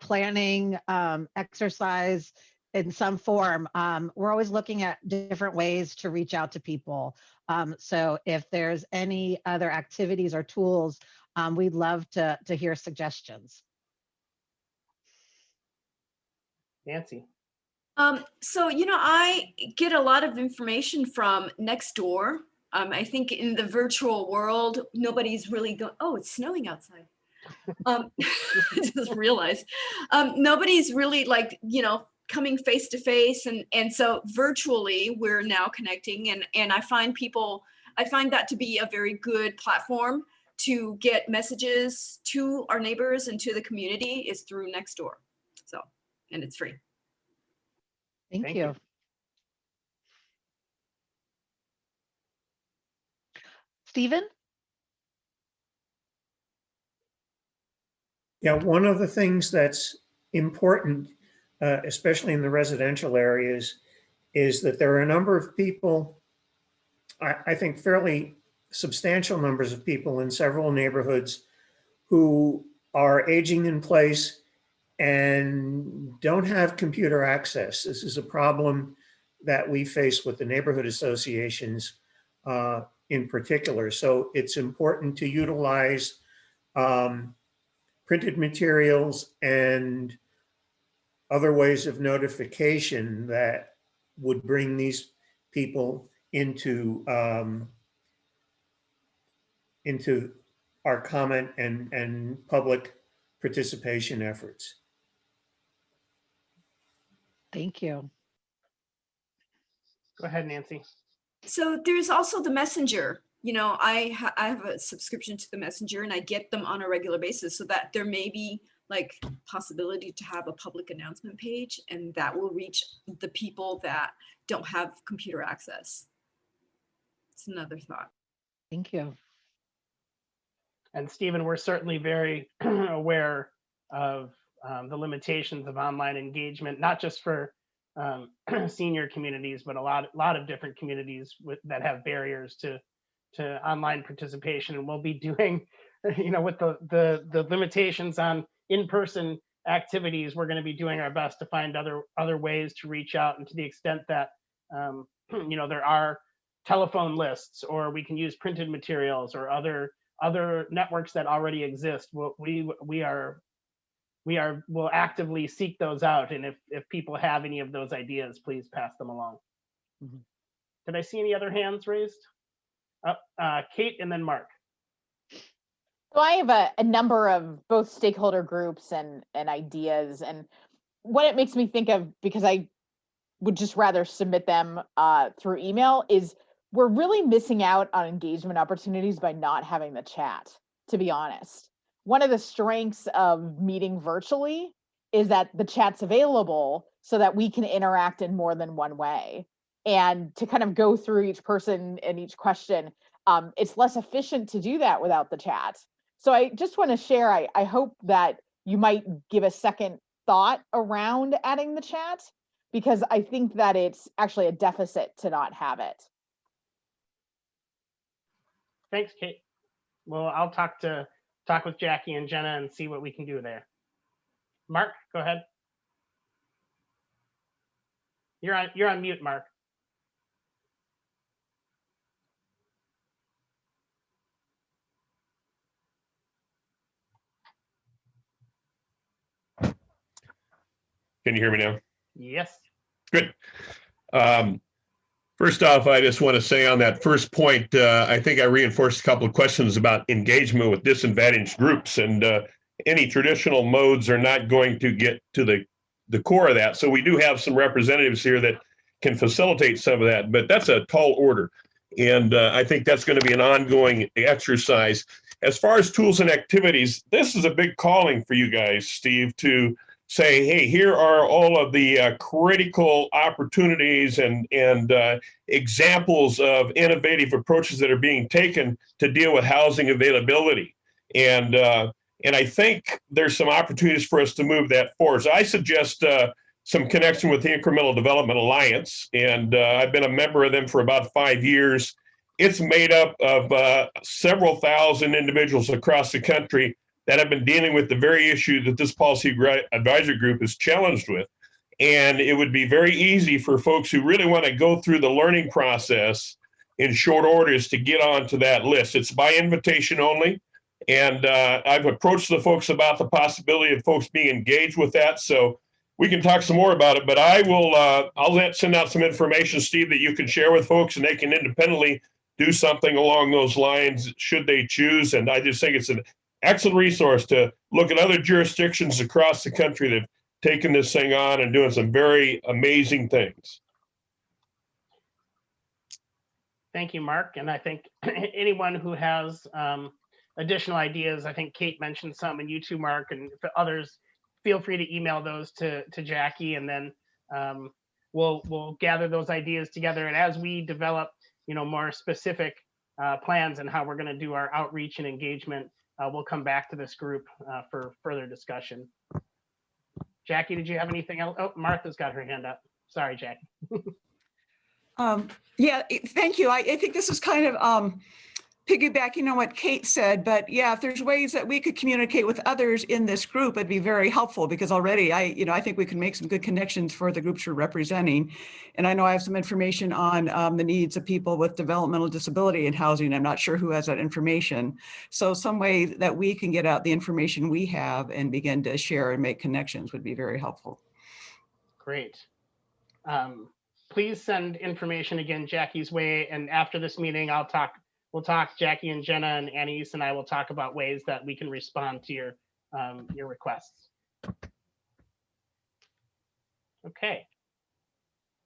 planning exercise in some form. We're always looking at different ways to reach out to people. So if there's any other activities or tools, we'd love to hear suggestions. Nancy. So, I get a lot of information from Nextdoor. I think in the virtual world, nobody's really going, oh, it's snowing outside. I just realized nobody's really coming face to face. And so virtually we're now connecting and I find that to be a very good platform to get messages to our neighbors and to the community is through Nextdoor. So, and it's free. Thank you. Stephen? Yeah, one of the things that's important, especially in the residential areas, is that there are a number of people, I think fairly substantial numbers of people in several neighborhoods who are aging in place and don't have computer access. This is a problem that we face with the neighborhood associations in particular. So it's important to utilize printed materials and other ways of notification that would bring these people into our comment and public participation efforts. Thank you. Go ahead, Nancy. So there's also the Messenger. I have a subscription to the Messenger and I get them on a regular basis so that there may be possibility to have a public announcement page and that will reach the people that don't have computer access. It's another thought. Thank you. And Stephen, we're certainly very aware of the limitations of online engagement, not just for senior communities, but a lot of different communities that have barriers to online participation. And we'll be doing, with the limitations on in-person activities, we're going to be doing our best to find other ways to reach out. And to the extent that there are telephone lists, or we can use printed materials, or other networks that already exist, we'll actively seek those out. And if people have any of those ideas, please pass them along. Mm-hmm. Did I see any other hands raised? Kate and then Mark. So I have a number of both stakeholder groups and ideas, and what it makes me think of, because I would just rather submit them through email, is we're really missing out on engagement opportunities by not having the chat, to be honest. One of the strengths of meeting virtually is that the chat's available so that we can interact in more than one way. And to kind of go through each person and each question, it's less efficient to do that without the chat. So I just want to share, I hope that you might give a second thought around adding the chat, because I think that it's actually a deficit to not have it. Thanks, Kate. Well, I'll talk with Jackie and Jenna and see what we can do there. Mark, go ahead. You're on mute, Mark. Can you hear me now? Yes. Good. First off, I just want to say on that first point, I think I reinforced a couple of questions about engagement with disadvantaged groups, and any traditional modes are not going to get to the core of that. So we do have some representatives here that can facilitate some of that, but that's a tall order. And I think that's going to be an ongoing exercise. As far as tools and activities, this is a big calling for you guys, Steve, to say, hey, here are all of the critical opportunities and examples of innovative approaches that are being taken to deal with housing availability. And I think there's some opportunities for us to move that forward. So I suggest some connection with the Incremental Development Alliance, and I've been a member of them for about 5 years. It's made up of several thousand individuals across the country that have been dealing with the very issue that this policy advisory group is challenged with. And it would be very easy for folks who really want to go through the learning process in short orders to get onto that list. It's by invitation only. And I've approached the folks about the possibility of folks being engaged with that. So we can talk some more about it, but I'll send out some information, Steve, that you can share with folks, and they can independently do something along those lines should they choose. And I just think it's an excellent resource to look at other jurisdictions across the country that have taken this thing on and doing some very amazing things. Thank you, Mark. And I think anyone who has additional ideas, I think Kate mentioned some, and you too, Mark, and for others, feel free to email those to Jackie, and then we'll gather those ideas together. And as we develop, more specific plans and how we're going to do our outreach and engagement, we'll come back to this group for further discussion. Jackie, did you have anything else? Oh, Martha's got her hand up. Sorry, Jackie. Yeah, thank you. I think this is kind of piggybacking on what Kate said, but yeah, if there's ways that we could communicate with others in this group, it'd be very helpful, because already I think we can make some good connections for the groups we're representing. And I know I have some information on the needs of people with developmental disability in housing. I'm not sure who has that information. So some way that we can get out the information we have and begin to share and make connections would be very helpful. Great. Please send information again Jackie's way, and after this meeting, we'll talk, Jackie and Jenna and Anais and I will talk about ways that we can respond to your requests. Okay.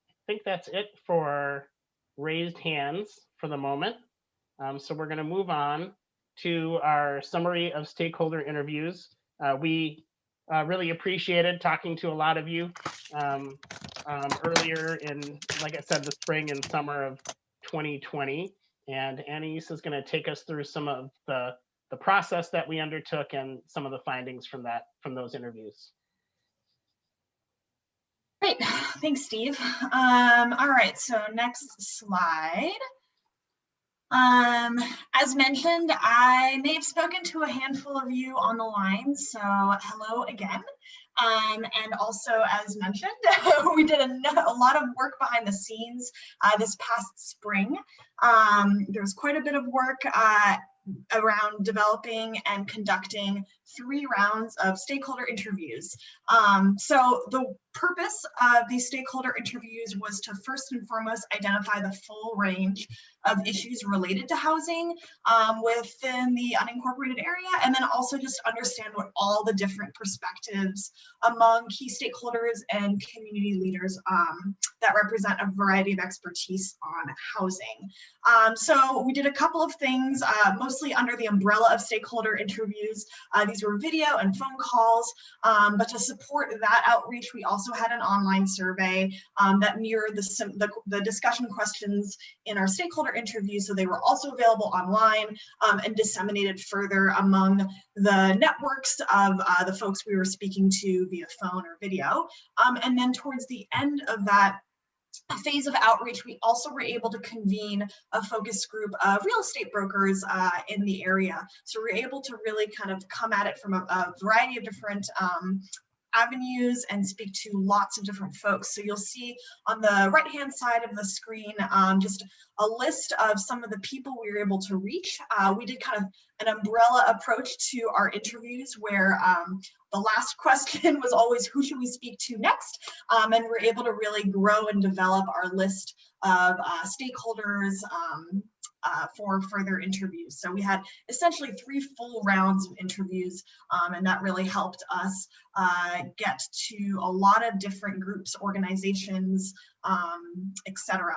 I think that's it for raised hands for the moment. So we're going to move on to our summary of stakeholder interviews. We really appreciated talking to a lot of you earlier in, like I said, the spring and summer of 2020. And Anais is going to take us through some of the process that we undertook and some of the findings from those interviews. Great, thanks, Steve. All right, so next slide. As mentioned, I may have spoken to a handful of you on the line, so hello again. And also, as mentioned, we did a lot of work behind the scenes this past spring. There was quite a bit of work around developing and conducting 3 rounds of stakeholder interviews. So the purpose of these stakeholder interviews was to first and foremost identify the full range of issues related to housing within the unincorporated area, and then also just understand what all the different perspectives among key stakeholders and community leaders that represent a variety of expertise on housing. So we did a couple of things, mostly under the umbrella of stakeholder interviews. These were video and phone calls, but to support that outreach, we also had an online survey that mirrored the discussion questions in our stakeholder interviews, so they were also available online and disseminated further among the networks of the folks we were speaking to via phone or video. And then towards the end of that phase of outreach, we also were able to convene a focus group of real estate brokers in the area. So we're able to really kind of come at it from a variety of different avenues and speak to lots of different folks. So you'll see on the right-hand side of the screen just a list of some of the people we were able to reach. We did kind of an umbrella approach to our interviews where the last question was always, who should we speak to next? And we're able to really grow and develop our list of stakeholders for further interviews. So we had essentially 3 full rounds of interviews, and that really helped us get to a lot of different groups, organizations, etc.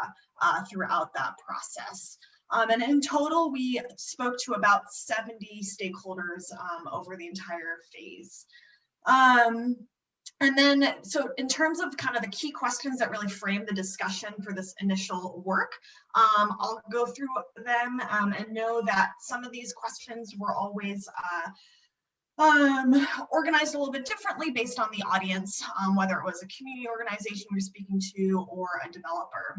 Throughout that process. And in total, we spoke to about 70 stakeholders over the entire phase. And then, so in terms of kind of the key questions that really frame the discussion for this initial work, I'll go through them and know that some of these questions were always organized a little bit differently based on the audience, whether it was a community organization you're speaking to or a developer.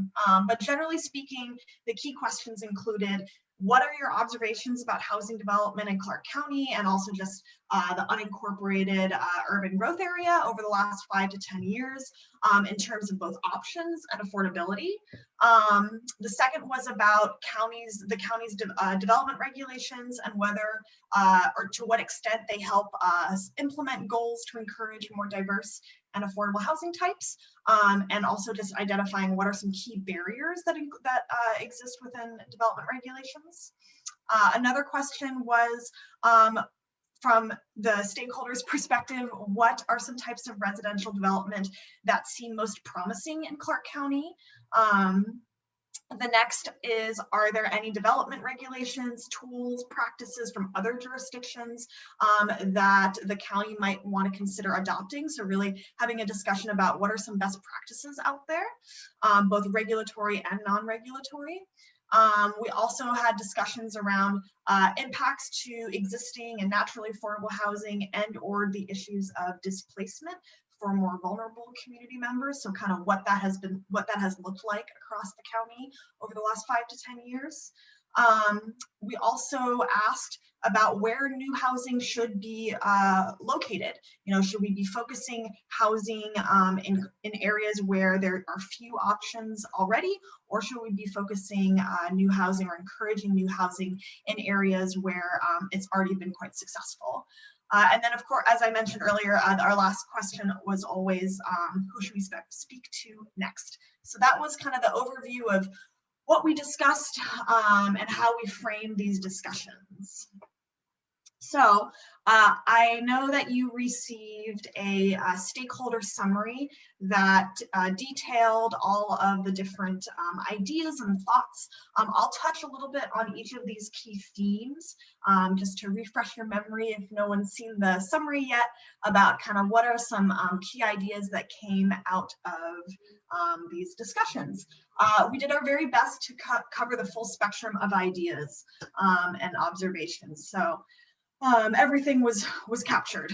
But generally speaking, the key questions included, what are your observations about housing development in Clark County and also just the unincorporated urban growth area over the last 5 to 10 years in terms of both options and affordability? The second was about the county's development regulations and whether or to what extent they help us implement goals to encourage more diverse and affordable housing types, and also just identifying what are some key barriers that exist within development regulations. Another question was, from the stakeholders' perspective, what are some types of residential development that seem most promising in Clark County? The next is, are there any development regulations, tools, practices from other jurisdictions that the county might want to consider adopting? So really having a discussion about what are some best practices out there, both regulatory and non-regulatory. We also had discussions around impacts to existing and naturally affordable housing and or the issues of displacement for more vulnerable community members. So kind of what that has looked like across the county over the last 5 to 10 years. We also asked about where new housing should be located. You know, should we be focusing housing in areas where there are few options already, or should we be focusing new housing or encouraging new housing in areas where it's already been quite successful? And then, of course, as I mentioned earlier, our last question was always, who should we speak to next? So that was kind of the overview of what we discussed and how we framed these discussions. So I know that you received a stakeholder summary that detailed all of the different ideas and thoughts. I'll touch a little bit on each of these key themes just to refresh your memory if no one's seen the summary yet about kind of what are some key ideas that came out of these discussions. We did our very best to cover the full spectrum of ideas and observations. So everything was captured.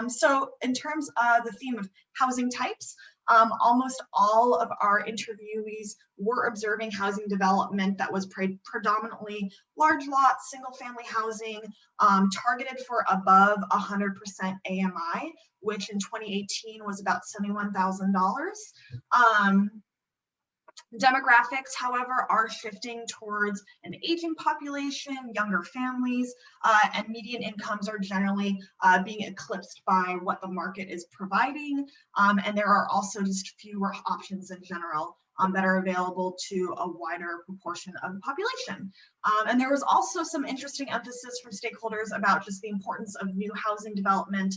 So in terms of the theme of housing types, almost all of our interviewees were observing housing development that was predominantly large lots, single family housing, targeted for above 100% AMI, which in 2018 was about $71,000. Demographics, however, are shifting towards an aging population, younger families, and median incomes are generally being eclipsed by what the market is providing. And there are also just fewer options in general that are available to a wider proportion of the population. And there was also some interesting emphasis from stakeholders about just the importance of new housing development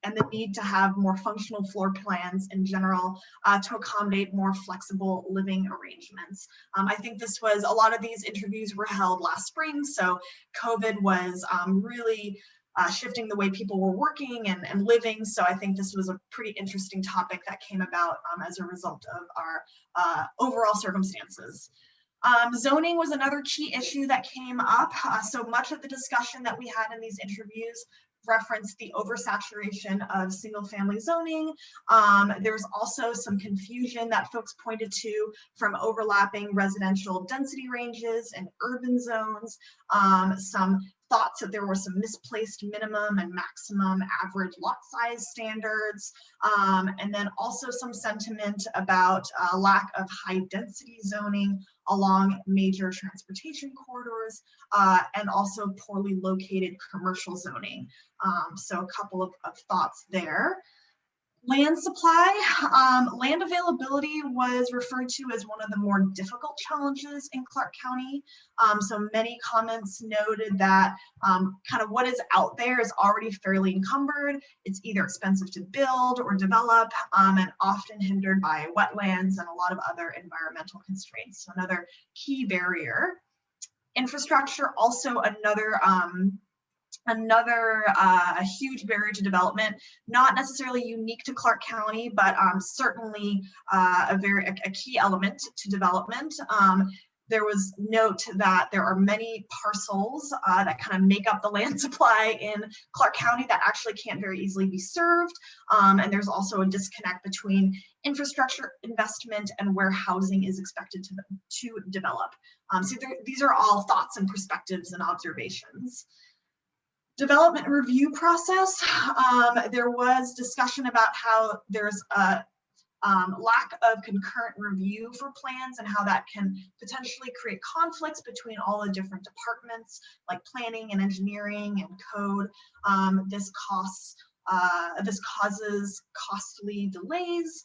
and the need to have more functional floor plans in general to accommodate more flexible living arrangements. I think this was, a lot of these interviews were held last spring, so COVID was really shifting the way people were working and living. So I think this was a pretty interesting topic that came about as a result of our overall circumstances. Zoning was another key issue that came up. So much of the discussion that we had in these interviews referenced the oversaturation of single family zoning. There's also some confusion that folks pointed to from overlapping residential density ranges and urban zones, some thoughts that there were some misplaced minimum and maximum average lot size standards, and then also some sentiment about lack of high density zoning along major transportation corridors, and also poorly located commercial zoning. So a couple of thoughts there. Land supply, land availability was referred to as one of the more difficult challenges in Clark County. So many comments noted that kind of what is out there is already fairly encumbered. It's either expensive to build or develop, and often hindered by wetlands and a lot of other environmental constraints. So another key barrier. Infrastructure, also another huge barrier to development, not necessarily unique to Clark County, but certainly a key element to development. There was note that there are many parcels that kind of make up the land supply in Clark County that actually can't very easily be served. And there's also a disconnect between infrastructure investment and where housing is expected to develop. So these are all thoughts and perspectives and observations. Development review process, there was discussion about how there's a lack of concurrent review for plans and how that can potentially create conflicts between all the different departments like planning and engineering and code. This causes costly delays.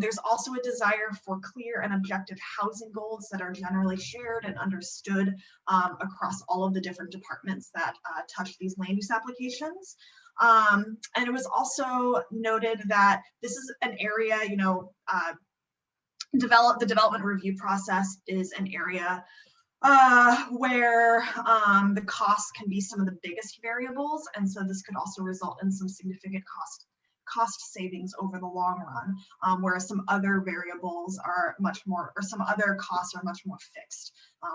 There's also a desire for clear and objective housing goals that are generally shared and understood across all of the different departments that touch these land use applications. And it was also noted that this is an area, the development review process is an area where the costs can be some of the biggest variables. And so this could also result in some significant cost savings over the long run, whereas some other variables are much more, or some other costs are much more fixed,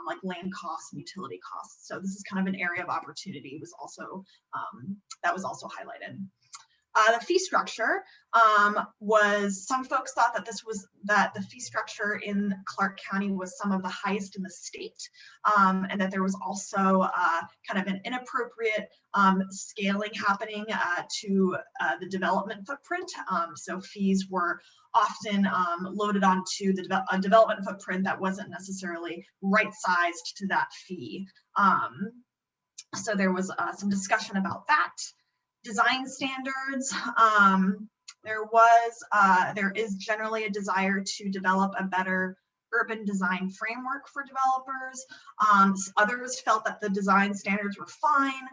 like land costs and utility costs. So this is kind of an area of opportunity was also, that was also highlighted. The fee structure was, some folks thought that the fee structure in Clark County was some of the highest in the state, and that there was also kind of an inappropriate scaling happening to the development footprint. So fees were often loaded onto a development footprint that wasn't necessarily right-sized to that fee. So there was some discussion about that. Design standards, there is generally a desire to develop a better urban design framework for developers. Others felt that the design standards were fine,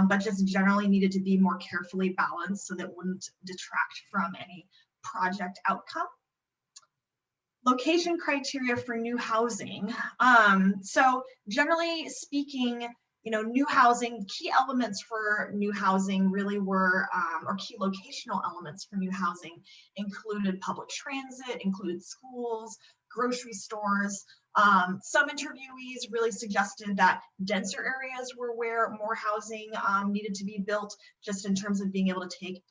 but just generally needed to be more carefully balanced so that wouldn't detract from any project outcome. Location criteria for new housing. So generally speaking, new housing, key elements for new housing really were, or key locational elements for new housing included public transit, included schools, grocery stores. Some interviewees really suggested that denser areas were where more housing needed to be built, just in terms of being able to take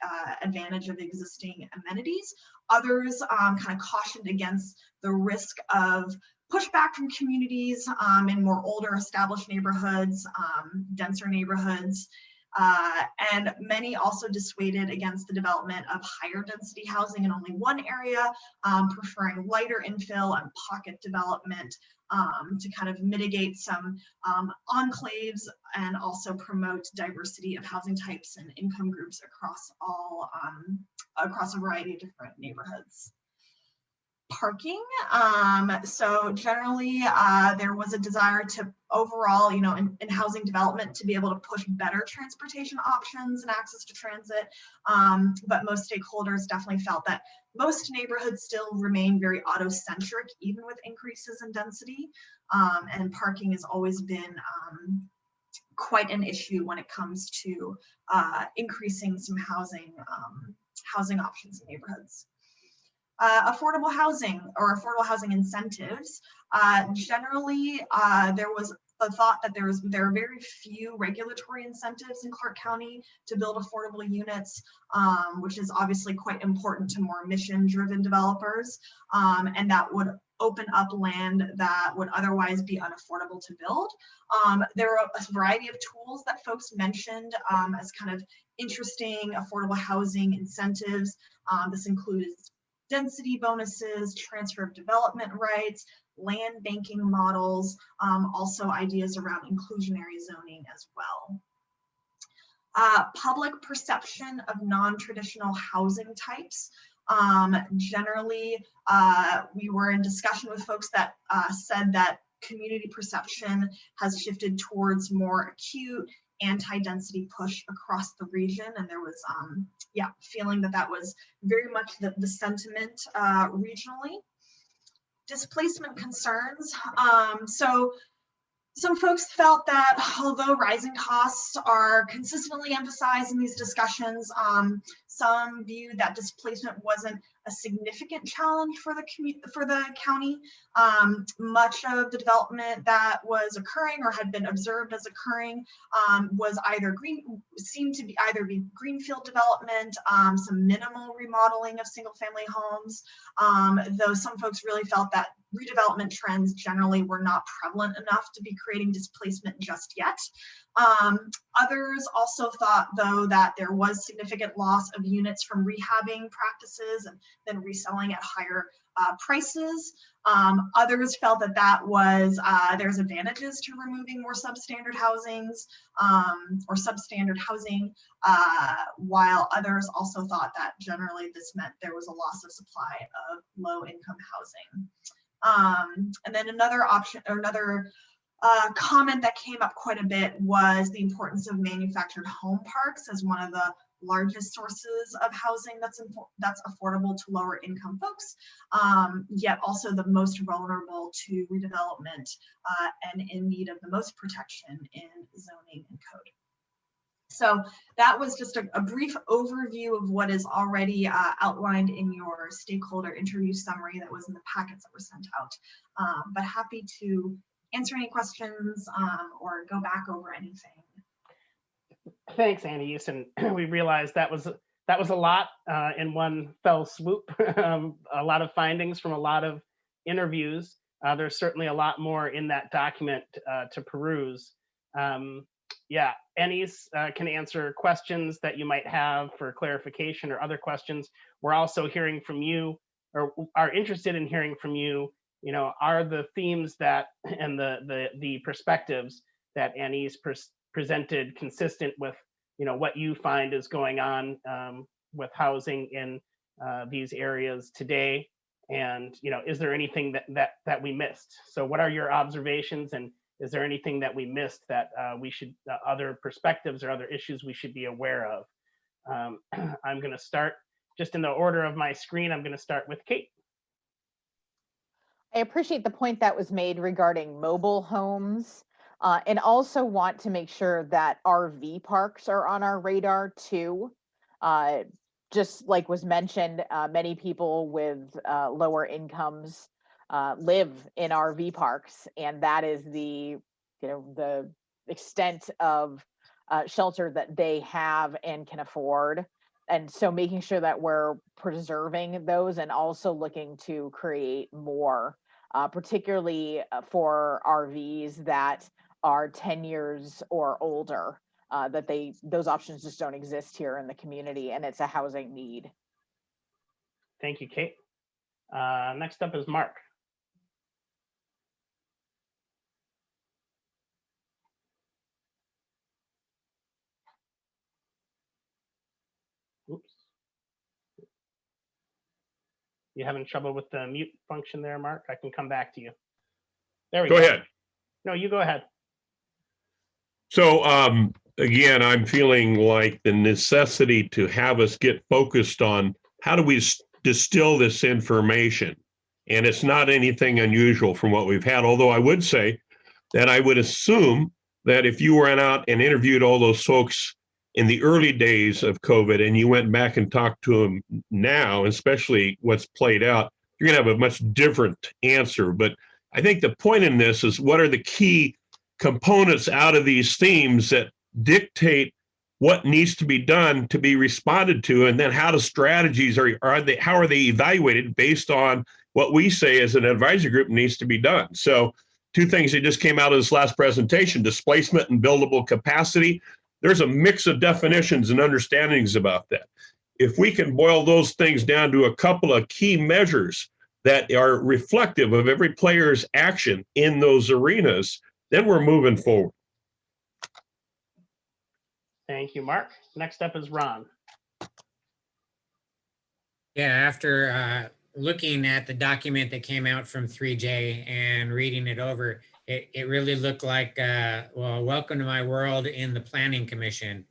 advantage of existing amenities. Others kind of cautioned against the risk of pushback from communities in more older established neighborhoods, denser neighborhoods. And many also dissuaded against the development of higher density housing in only one area, preferring lighter infill and pocket development to kind of mitigate some enclaves and also promote diversity of housing types and income groups across across a variety of different neighborhoods. Parking. So generally, there was a desire to overall, in housing development, to be able to push better transportation options and access to transit. But most stakeholders definitely felt that most neighborhoods still remain very auto-centric, even with increases in density. And parking has always been quite an issue when it comes to increasing some housing options in neighborhoods. Affordable housing or affordable housing incentives. Generally, there was a thought that there are very few regulatory incentives in Clark County to build affordable units, which is obviously quite important to more mission-driven developers, and that would open up land that would otherwise be unaffordable to build. There are a variety of tools that folks mentioned as kind of interesting affordable housing incentives. This includes density bonuses, transfer of development rights, land banking models, also ideas around inclusionary zoning as well. Public perception of non-traditional housing types. Generally, we were in discussion with folks that said that community perception has shifted towards more acute anti-density push across the region, and there was feeling that was very much the sentiment regionally. Displacement concerns. So some folks felt that although rising costs are consistently emphasized in these discussions, some viewed that displacement wasn't a significant challenge for the county. Much of the development that was occurring or had been observed as occurring was seemed to be either greenfield development, some minimal remodeling of single-family homes, though some folks really felt that redevelopment trends generally were not prevalent enough to be creating displacement just yet. Others also thought, though, that there was significant loss of units from rehabbing practices and then reselling at higher prices. Others felt that there's advantages to removing more substandard housings or substandard housing, while others also thought that generally this meant there was a loss of supply of low-income housing. And then another option or another comment that came up quite a bit was the importance of manufactured home parks as one of the largest sources of housing that's affordable to lower income folks, yet also the most vulnerable to redevelopment and in need of the most protection in zoning and code. So that was just a brief overview of what is already outlined in your stakeholder interview summary that was in the packets that were sent out. But happy to answer any questions or go back over anything. Thanks, Annie. And we realized that was a lot in one fell swoop. A lot of findings from a lot of interviews. There's certainly a lot more in that document to peruse. Annie's can answer questions that you might have for clarification or other questions. We're also hearing from you, or are interested in hearing from you. Are the themes that and the perspectives that Annie's presented consistent with what you find is going on with housing in these areas today? And is there anything that we missed? So what are your observations, and is there anything that we missed that we should other perspectives or other issues we should be aware of? I'm going to start just in the order of my screen. I'm going to start with Kate. I appreciate the point that was made regarding mobile homes, and also want to make sure that RV parks are on our radar too. Just like was mentioned, many people with lower incomes live in RV parks, and that is the extent of shelter that they have and can afford. And so making sure that we're preserving those and also looking to create more, particularly for RVs that are 10 years or older, those options just don't exist here in the community, and it's a housing need. Thank you, Kate. Next up is Mark. Oops. You having trouble with the mute function there, Mark? I can come back to you. There we go. Go ahead. No, you go ahead. So again, I'm feeling like the necessity to have us get focused on how do we distill this information. And it's not anything unusual from what we've had, although I would say that I would assume that if you went out and interviewed all those folks in the early days of COVID and you went back and talked to them now, especially what's played out, you're going to have a much different answer. But I think the point in this is what are the key components out of these themes that dictate what needs to be done to be responded to, and then how the strategies how are they evaluated based on what we say as an advisory group needs to be done. So two things that just came out of this last presentation: displacement and buildable capacity. There's a mix of definitions and understandings about that. If we can boil those things down to a couple of key measures that are reflective of every player's action in those arenas, then we're moving forward. Thank you, Mark. Next up is Ron. Yeah, after looking at the document that came out from 3J and reading it over, it really looked like, well, welcome to my world in the Planning Commission.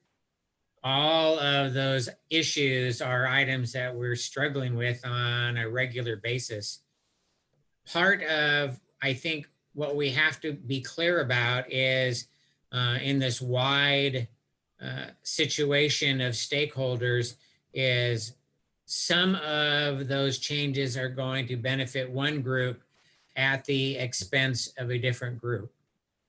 All of those issues are items that we're struggling with on a regular basis. Part of, I think, what we have to be clear about is in this wide situation of stakeholders is some of those changes are going to benefit one group at the expense of a different group.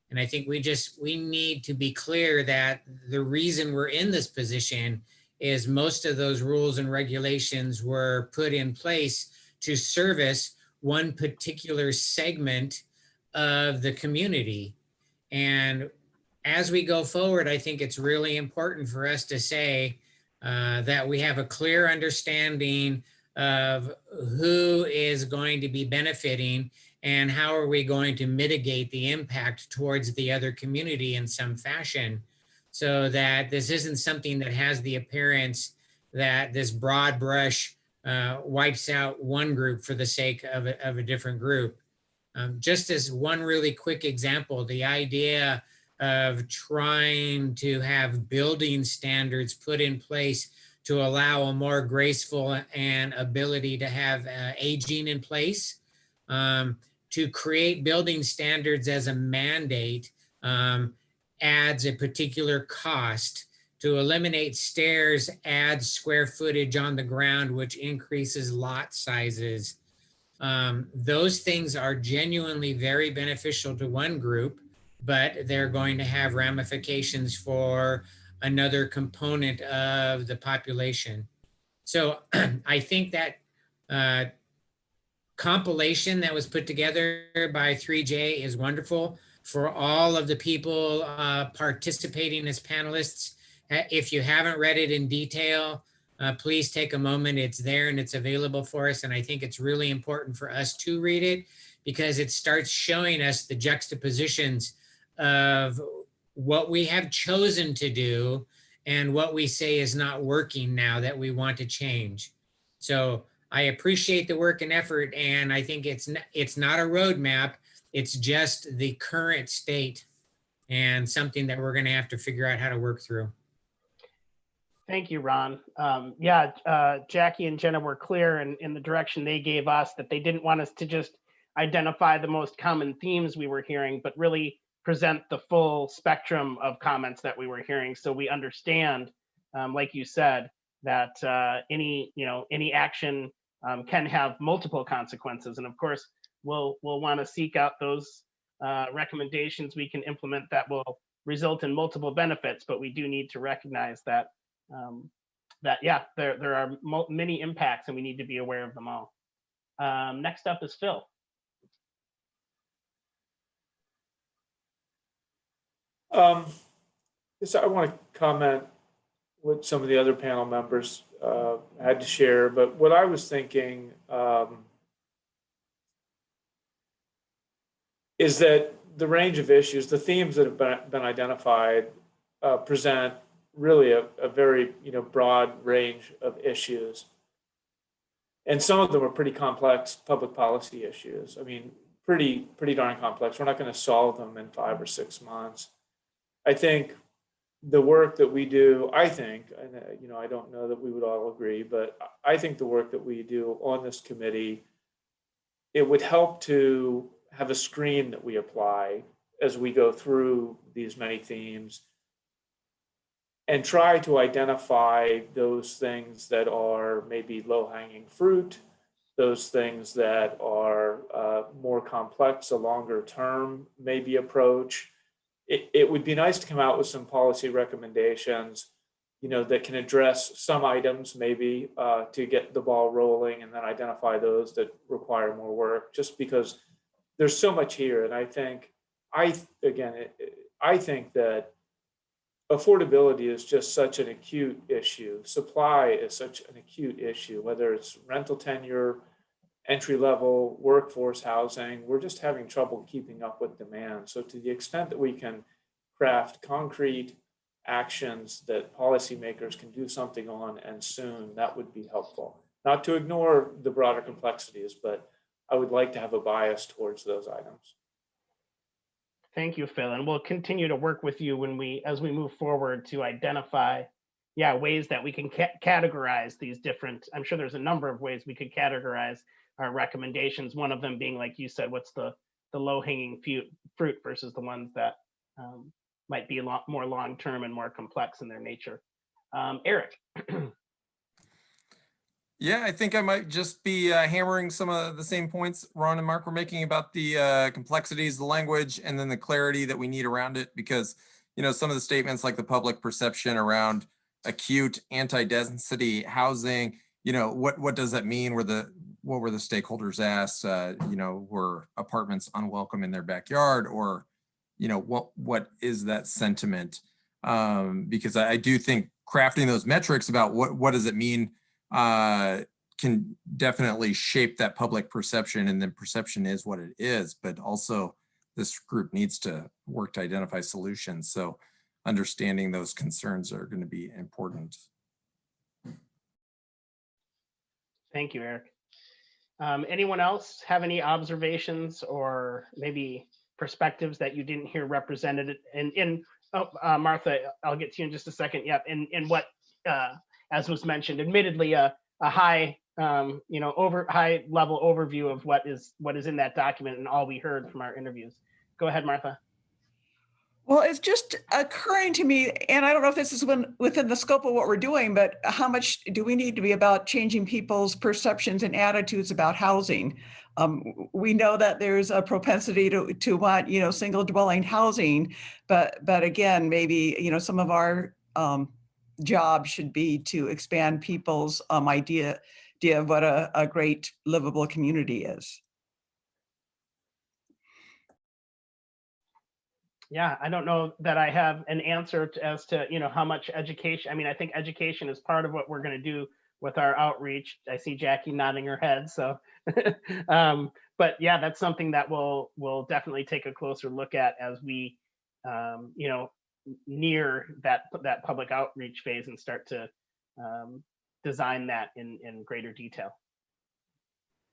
And I think we need to be clear that the reason we're in this position is most of those rules and regulations were put in place to service one particular segment of the community. And as we go forward, I think it's really important for us to say that we have a clear understanding of who is going to be benefiting and how are we going to mitigate the impact towards the other community in some fashion, so that this isn't something that has the appearance that this broad brush wipes out one group for the sake of a different group. Just as one really quick example, the idea of trying to have building standards put in place to allow a more graceful and ability to have aging in place, to create building standards as a mandate adds a particular cost. To eliminate stairs adds square footage on the ground, which increases lot sizes. Those things are genuinely very beneficial to one group, but they're going to have ramifications for another component of the population. So I think that compilation that was put together by 3J is wonderful for all of the people participating as panelists. If you haven't read it in detail, please take a moment. It's there and it's available for us. And I think it's really important for us to read it because it starts showing us the juxtapositions of what we have chosen to do and what we say is not working now that we want to change. So I appreciate the work and effort, and I think it's not a roadmap, it's just the current state and something that we're going to have to figure out how to work through. Thank you, Ron. Jackie and Jenna were clear in the direction they gave us, that they didn't want us to just identify the most common themes we were hearing, but really present the full spectrum of comments that we were hearing, so we understand, like you said, that any action can have multiple consequences. And of course, we'll want to seek out those recommendations we can implement that will result in multiple benefits, but we do need to recognize that yeah, there are many impacts and we need to be aware of them all. Next up is Phil. So I want to comment what some of the other panel members had to share, but what I was thinking is that the range of issues, the themes that have been identified present really a very broad range of issues. And some of them are pretty complex public policy issues. I mean, pretty darn complex. We're not going to solve them in 5 or 6 months. I think the work that we do, I think, and I don't know that we would all agree, but I think the work that we do on this committee, it would help to have a screen that we apply as we go through these many themes and try to identify those things that are maybe low-hanging fruit, those things that are more complex, a longer term maybe approach. It would be nice to come out with some policy recommendations, that can address some items maybe to get the ball rolling, and then identify those that require more work, just because there's so much here. And I think, I think that affordability is just such an acute issue. Supply is such an acute issue, whether it's rental tenure, entry-level workforce housing, we're just having trouble keeping up with demand. So to the extent that we can craft concrete actions that policymakers can do something on and soon, that would be helpful. Not to ignore the broader complexities, but I would like to have a bias towards those items. Thank you, Phil. And we'll continue to work with you as we move forward to identify, ways that we can categorize these different, I'm sure there's a number of ways we could categorize our recommendations. One of them being, like you said, what's the low-hanging fruit versus the ones that might be a lot more long-term and more complex in their nature. Eric. Yeah, I think I might just be hammering some of the same points Ron and Mark were making about the complexities, the language, and then the clarity that we need around it, because some of the statements like the public perception around acute anti-density housing, what does that mean? What were the stakeholders asked? Were apartments unwelcome in their backyard, or what is that sentiment? Because I do think crafting those metrics about what does it mean can definitely shape that public perception, and then perception is what it is, but also this group needs to work to identify solutions. So understanding those concerns are going to be important. Thank you, Eric. Anyone else have any observations or maybe perspectives that you didn't hear represented Martha, I'll get to you in just a second. Yep. In what, as was mentioned, admittedly a high, high level overview of what is in that document and all we heard from our interviews. Go ahead, Martha. Well, it's just occurring to me, and I don't know if this is within the scope of what we're doing, but how much do we need to be about changing people's perceptions and attitudes about housing? We know that there's a propensity to want, single dwelling housing, but again, maybe, some of our job should be to expand people's idea of what a great livable community is. Yeah, I don't know that I have an answer as to, how much education. I mean, I think education is part of what we're going to do with our outreach. I see Jackie nodding her head. So, but yeah, that's something that we'll definitely take a closer look at as we, near that public outreach phase and start to design that in greater detail.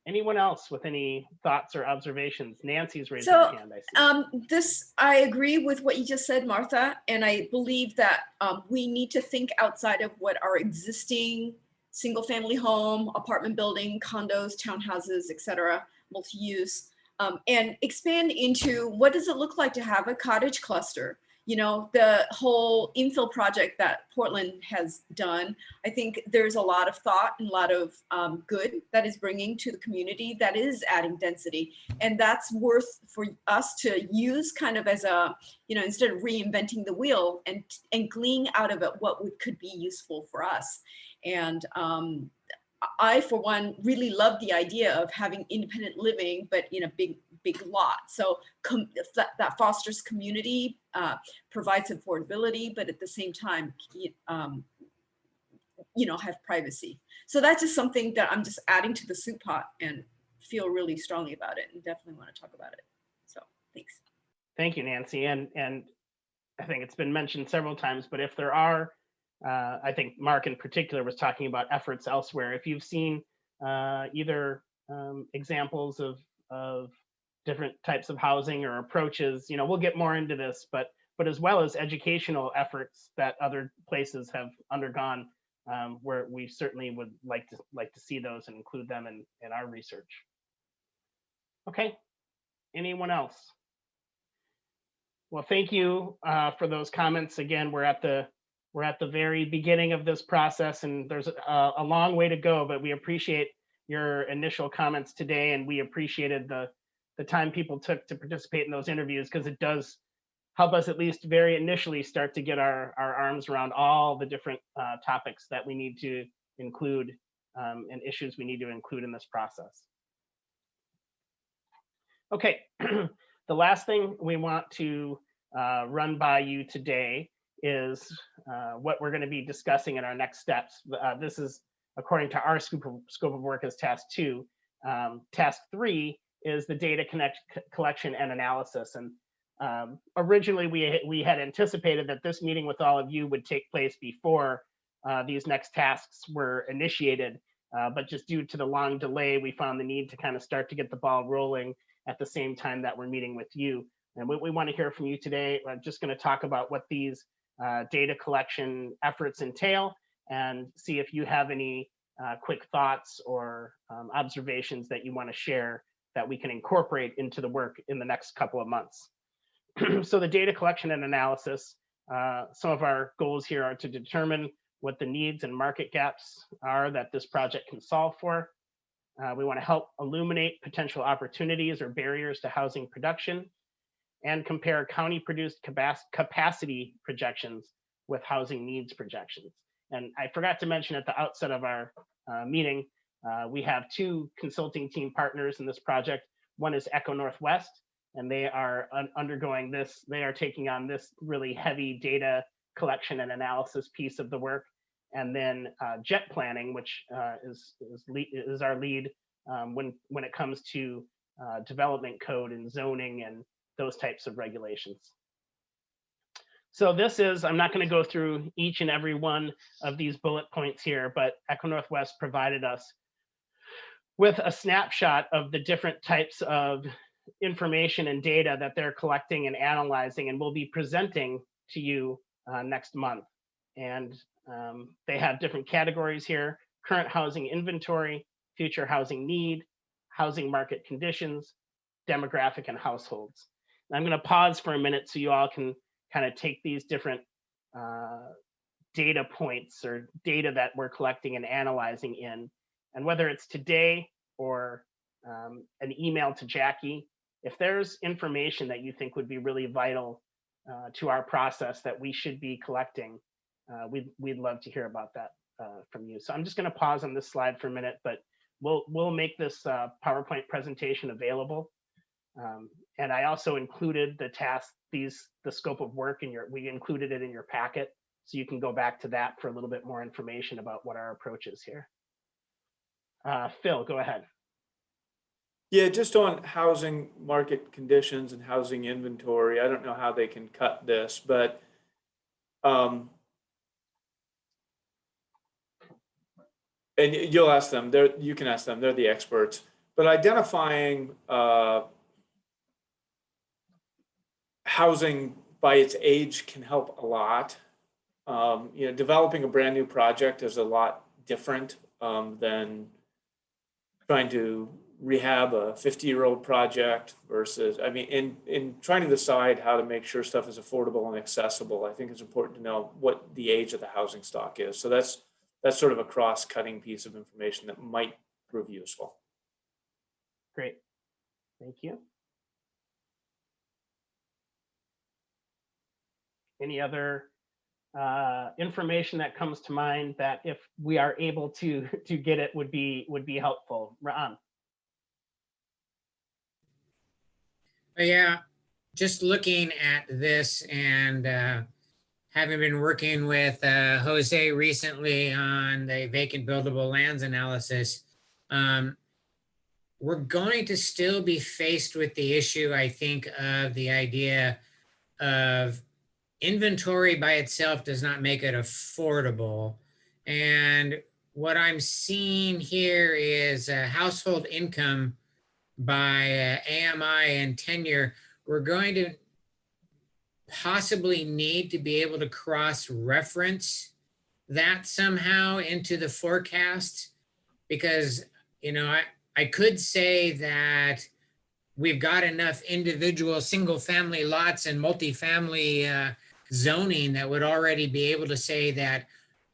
Anyone else with any thoughts or observations? Nancy's raising her hand, I see. I agree with what you just said, Martha, and I believe that we need to think outside of what our existing single-family home, apartment building, condos, townhouses, etc., multi-use, and expand into what does it look like to have a cottage cluster? You know, the whole infill project that Portland has done, I think there's a lot of thought and a lot of good that is bringing to the community that is adding density. And that's worth for us to use kind of as a, you know, instead of reinventing the wheel and glean out of it what could be useful for us. And I, for one, really love the idea of having independent living, but in a big lot. So that fosters community, provides affordability, but at the same time, you know, have privacy. So that's just something that I'm just adding to the soup pot and feel really strongly about it and definitely want to talk about it. So thanks. Thank you, Nancy. And I think it's been mentioned several times, but if there are, I think Mark in particular was talking about efforts elsewhere. If you've seen either examples of different types of housing or approaches, you know, we'll get more into this, but as well as educational efforts that other places have undergone, where we certainly would like to see those and include them in our research. Okay, anyone else? Well, thank you for those comments. Again, we're at the very beginning of this process, and there's a long way to go, but we appreciate your initial comments today, and we appreciated the time people took to participate in those interviews, because it does help us at least very initially start to get our arms around all the different topics that we need to include and issues we need to include in this process. Okay, the last thing we want to run by you today is what we're going to be discussing in our next steps. This is according to our scope of work as task 2. Task 3 is the data collection and analysis. And originally we had anticipated that this meeting with all of you would take place before these next tasks were initiated. But just due to the long delay, we found the need to kind of start to get the ball rolling at the same time that we're meeting with you. And what we want to hear from you today, I'm just going to talk about what these data collection efforts entail and see if you have any quick thoughts or observations that you want to share that we can incorporate into the work in the next couple of months. So the data collection and analysis, some of our goals here are to determine what the needs and market gaps are that this project can solve for. We want to help illuminate potential opportunities or barriers to housing production and compare county-produced capacity projections with housing needs projections. And I forgot to mention at the outset of our meeting, we have 2 consulting team partners in this project. One is Echo Northwest, and they are undergoing this. They are taking on this really heavy data collection and analysis piece of the work. And then Jet Planning, which is our lead when it comes to development code and zoning and those types of regulations. So this is, I'm not going to go through each and every one of these bullet points here, but Echo Northwest provided us with a snapshot of the different types of information and data that they're collecting and analyzing and will be presenting to you next month. And they have different categories here: current housing inventory, future housing need, housing market conditions, demographic, and households. And I'm going to pause for a minute so you all can kind of take these different data points or data that we're collecting and analyzing in, and whether it's today or an email to Jackie, if there's information that you think would be really vital to our process that we should be collecting, we'd love to hear about that from you. So I'm just going to pause on this slide for a minute, but we'll make this PowerPoint presentation available. And I also included the task, the scope of work we included it in your packet, so you can go back to that for a little bit more information about what our approach is here. Phil, go ahead. Yeah, just on housing market conditions and housing inventory, I don't know how they can cut this, but and you'll ask them, you can ask them, they're the experts, but identifying housing by its age can help a lot. You know, developing a brand new project is a lot different than trying to rehab a 50-year-old project versus, I mean, in trying to decide how to make sure stuff is affordable and accessible, I think it's important to know what the age of the housing stock is. So that's sort of a cross-cutting piece of information that might prove useful. Great, thank you. Any other information that comes to mind that if we are able to get it would be helpful? Ron. Yeah, just looking at this and having been working with Jose recently on the vacant buildable lands analysis, we're going to still be faced with the issue, I think, of the idea of inventory by itself does not make it affordable. And what I'm seeing here is household income by AMI and tenure. We're going to possibly need to be able to cross-reference that somehow into the forecast, because, you know, I could say that we've got enough individual single family lots and multifamily zoning that would already be able to say that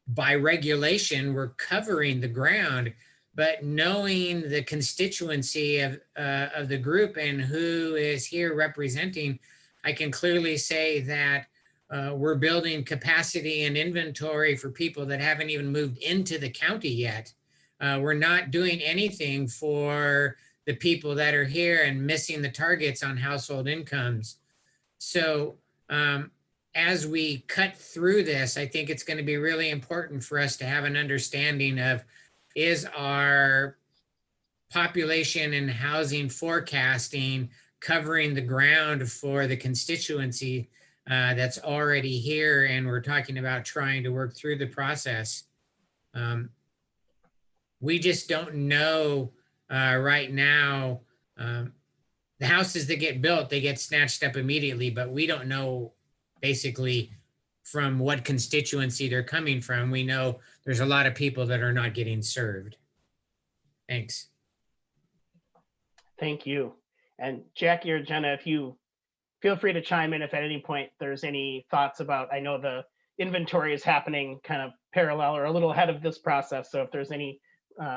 by regulation, we're covering the ground. But knowing the constituency of the group and who is here representing, I can clearly say that we're building capacity and inventory for people that haven't even moved into the county yet. We're not doing anything for the people that are here and missing the targets on household incomes. So as we cut through this, I think it's going to be really important for us to have an understanding of, is our population and housing forecasting covering the ground for the constituency that's already here, and we're talking about trying to work through the process. We just don't know right now. The houses that get built, they get snatched up immediately, but we don't know basically from what constituency they're coming from. We know there's a lot of people that are not getting served. Thanks. Thank you. And Jackie or Jenna, if you feel free to chime in if at any point there's any thoughts about, I know the inventory is happening kind of parallel or a little ahead of this process. So if there's any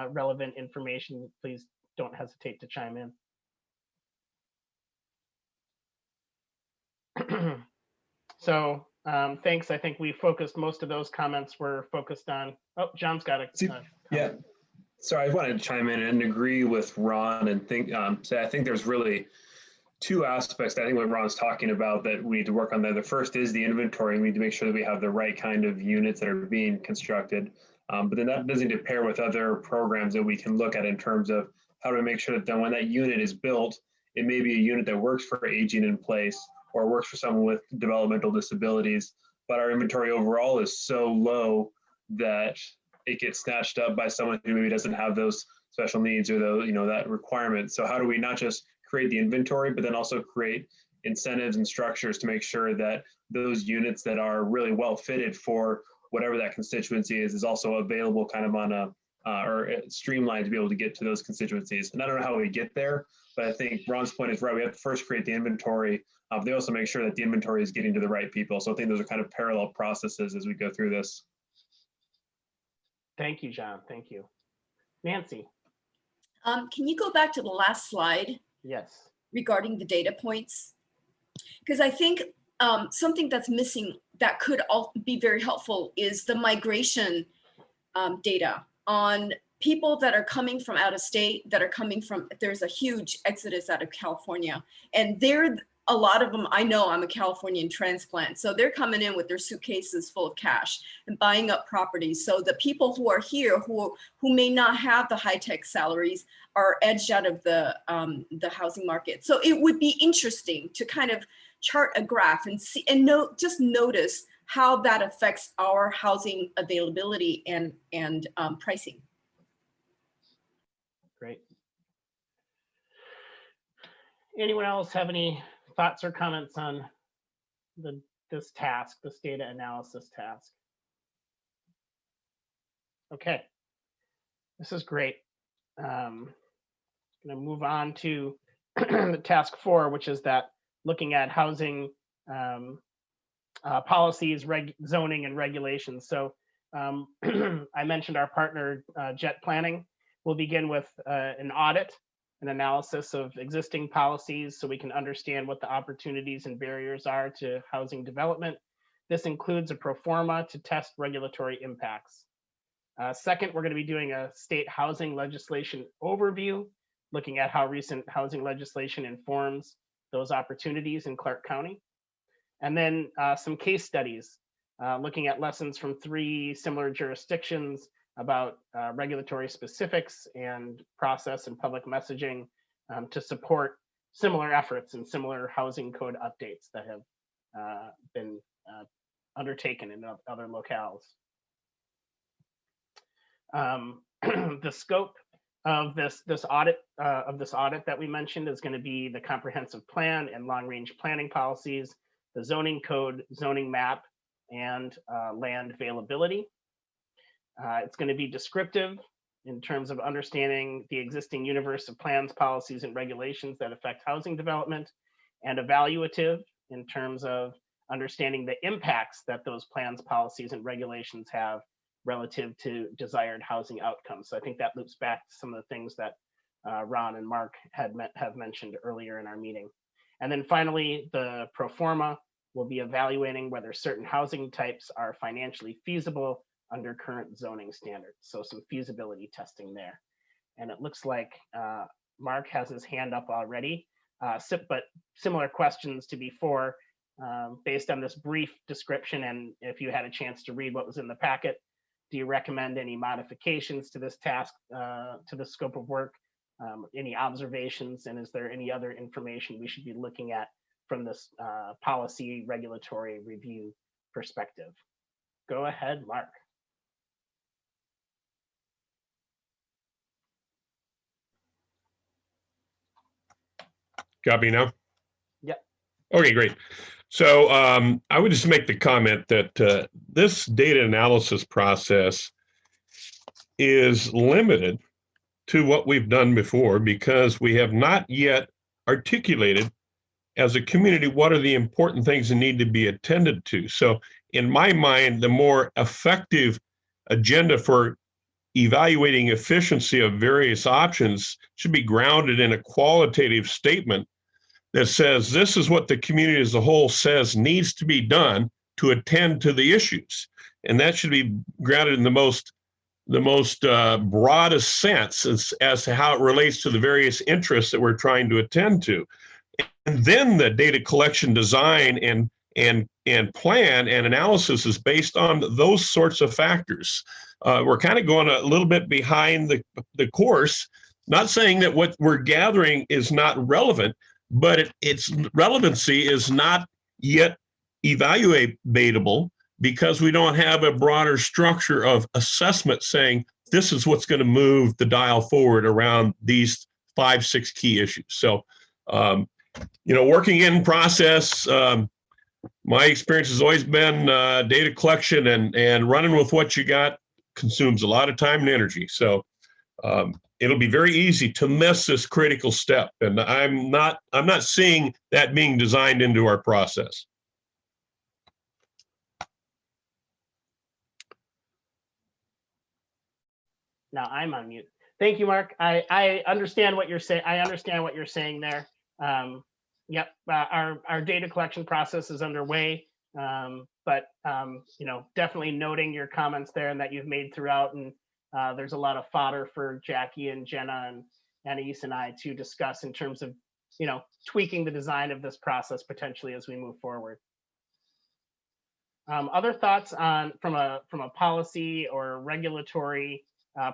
relevant information, please don't hesitate to chime in. So thanks. I think we focused, most of those comments were focused on, oh, John's got a yeah. Sorry, I wanted to chime in and agree with Ron and think, so I think there's really two aspects. I think what Ron's talking about that we need to work on there. The first is the inventory. We need to make sure that we have the right kind of units that are being constructed. But then that doesn't need to pair with other programs that we can look at in terms of how to make sure that then when that unit is built, it may be a unit that works for aging in place or works for someone with developmental disabilities, but our inventory overall is so low that it gets snatched up by someone who maybe doesn't have those special needs or those, that requirement. So how do we not just create the inventory, but then also create incentives and structures to make sure that those units that are really well fitted for whatever that constituency is also available kind of on a, or streamlined to be able to get to those constituencies. And I don't know how we get there, but I think Ron's point is right. We have to first create the inventory. They also make sure that the inventory is getting to the right people. So I think those are kind of parallel processes as we go through this. Thank you, John. Thank you. Nancy. Can you go back to the last slide? Yes. Regarding the data points? Because I think something that's missing that could be very helpful is the migration data on people that are coming from out of state, that are coming from, there's a huge exodus out of California. And a lot of them, I know, I'm a Californian transplant. So they're coming in with their suitcases full of cash and buying up properties. So the people who are here who may not have the high-tech salaries are edged out of the housing market. So it would be interesting to kind of chart a graph and see and just notice how that affects our housing availability and pricing. Great. Anyone else have any thoughts or comments on this task, this data analysis task? Okay, this is great. Going to move on to the task 4, which is that looking at housing policies, zoning, and regulations. So I mentioned our partner, Jet Planning. We'll begin with an audit, an analysis of existing policies so we can understand what the opportunities and barriers are to housing development. This includes a pro forma to test regulatory impacts. Second, we're going to be doing a state housing legislation overview, looking at how recent housing legislation informs those opportunities in Clark County. And then some case studies, looking at lessons from 3 similar jurisdictions about regulatory specifics and process and public messaging to support similar efforts and similar housing code updates that have been undertaken in other locales. The scope of this audit that we mentioned is going to be the comprehensive plan and long-range planning policies, the zoning code, zoning map, and land availability. It's going to be descriptive in terms of understanding the existing universe of plans, policies, and regulations that affect housing development, and evaluative in terms of understanding the impacts that those plans, policies, and regulations have relative to desired housing outcomes. So I think that loops back to some of the things that Ron and Mark have mentioned earlier in our meeting. And then finally, the pro forma will be evaluating whether certain housing types are financially feasible under current zoning standards. So some feasibility testing there. And it looks like Mark has his hand up already, but similar questions to before, based on this brief description. And if you had a chance to read what was in the packet, do you recommend any modifications to this task, to the scope of work, any observations, and is there any other information we should be looking at from this policy regulatory review perspective? Go ahead, Mark. Got me now? Yep. Okay, great. So I would just make the comment that this data analysis process is limited to what we've done before because we have not yet articulated as a community what are the important things that need to be attended to. So in my mind, the more effective agenda for evaluating efficiency of various options should be grounded in a qualitative statement that says this is what the community as a whole says needs to be done to attend to the issues. And that should be grounded in the most broadest sense as to how it relates to the various interests that we're trying to attend to. And then the data collection design and plan and analysis is based on those sorts of factors. We're kind of going a little bit behind the course, not saying that what we're gathering is not relevant, but its relevancy is not yet evaluatable because we don't have a broader structure of assessment saying this is what's going to move the dial forward around these 5-6 key issues. So, working in process, my experience has always been data collection and running with what you got consumes a lot of time and energy. So it'll be very easy to miss this critical step. And I'm not seeing that being designed into our process. Now I'm on mute. Thank you, Mark. I understand what you're saying. I understand what you're saying there. Yep, our data collection process is underway, but definitely noting your comments there and that you've made throughout. And there's a lot of fodder for Jackie and Jenna and Anais and I to discuss in terms of tweaking the design of this process potentially as we move forward. Other thoughts on from a policy or regulatory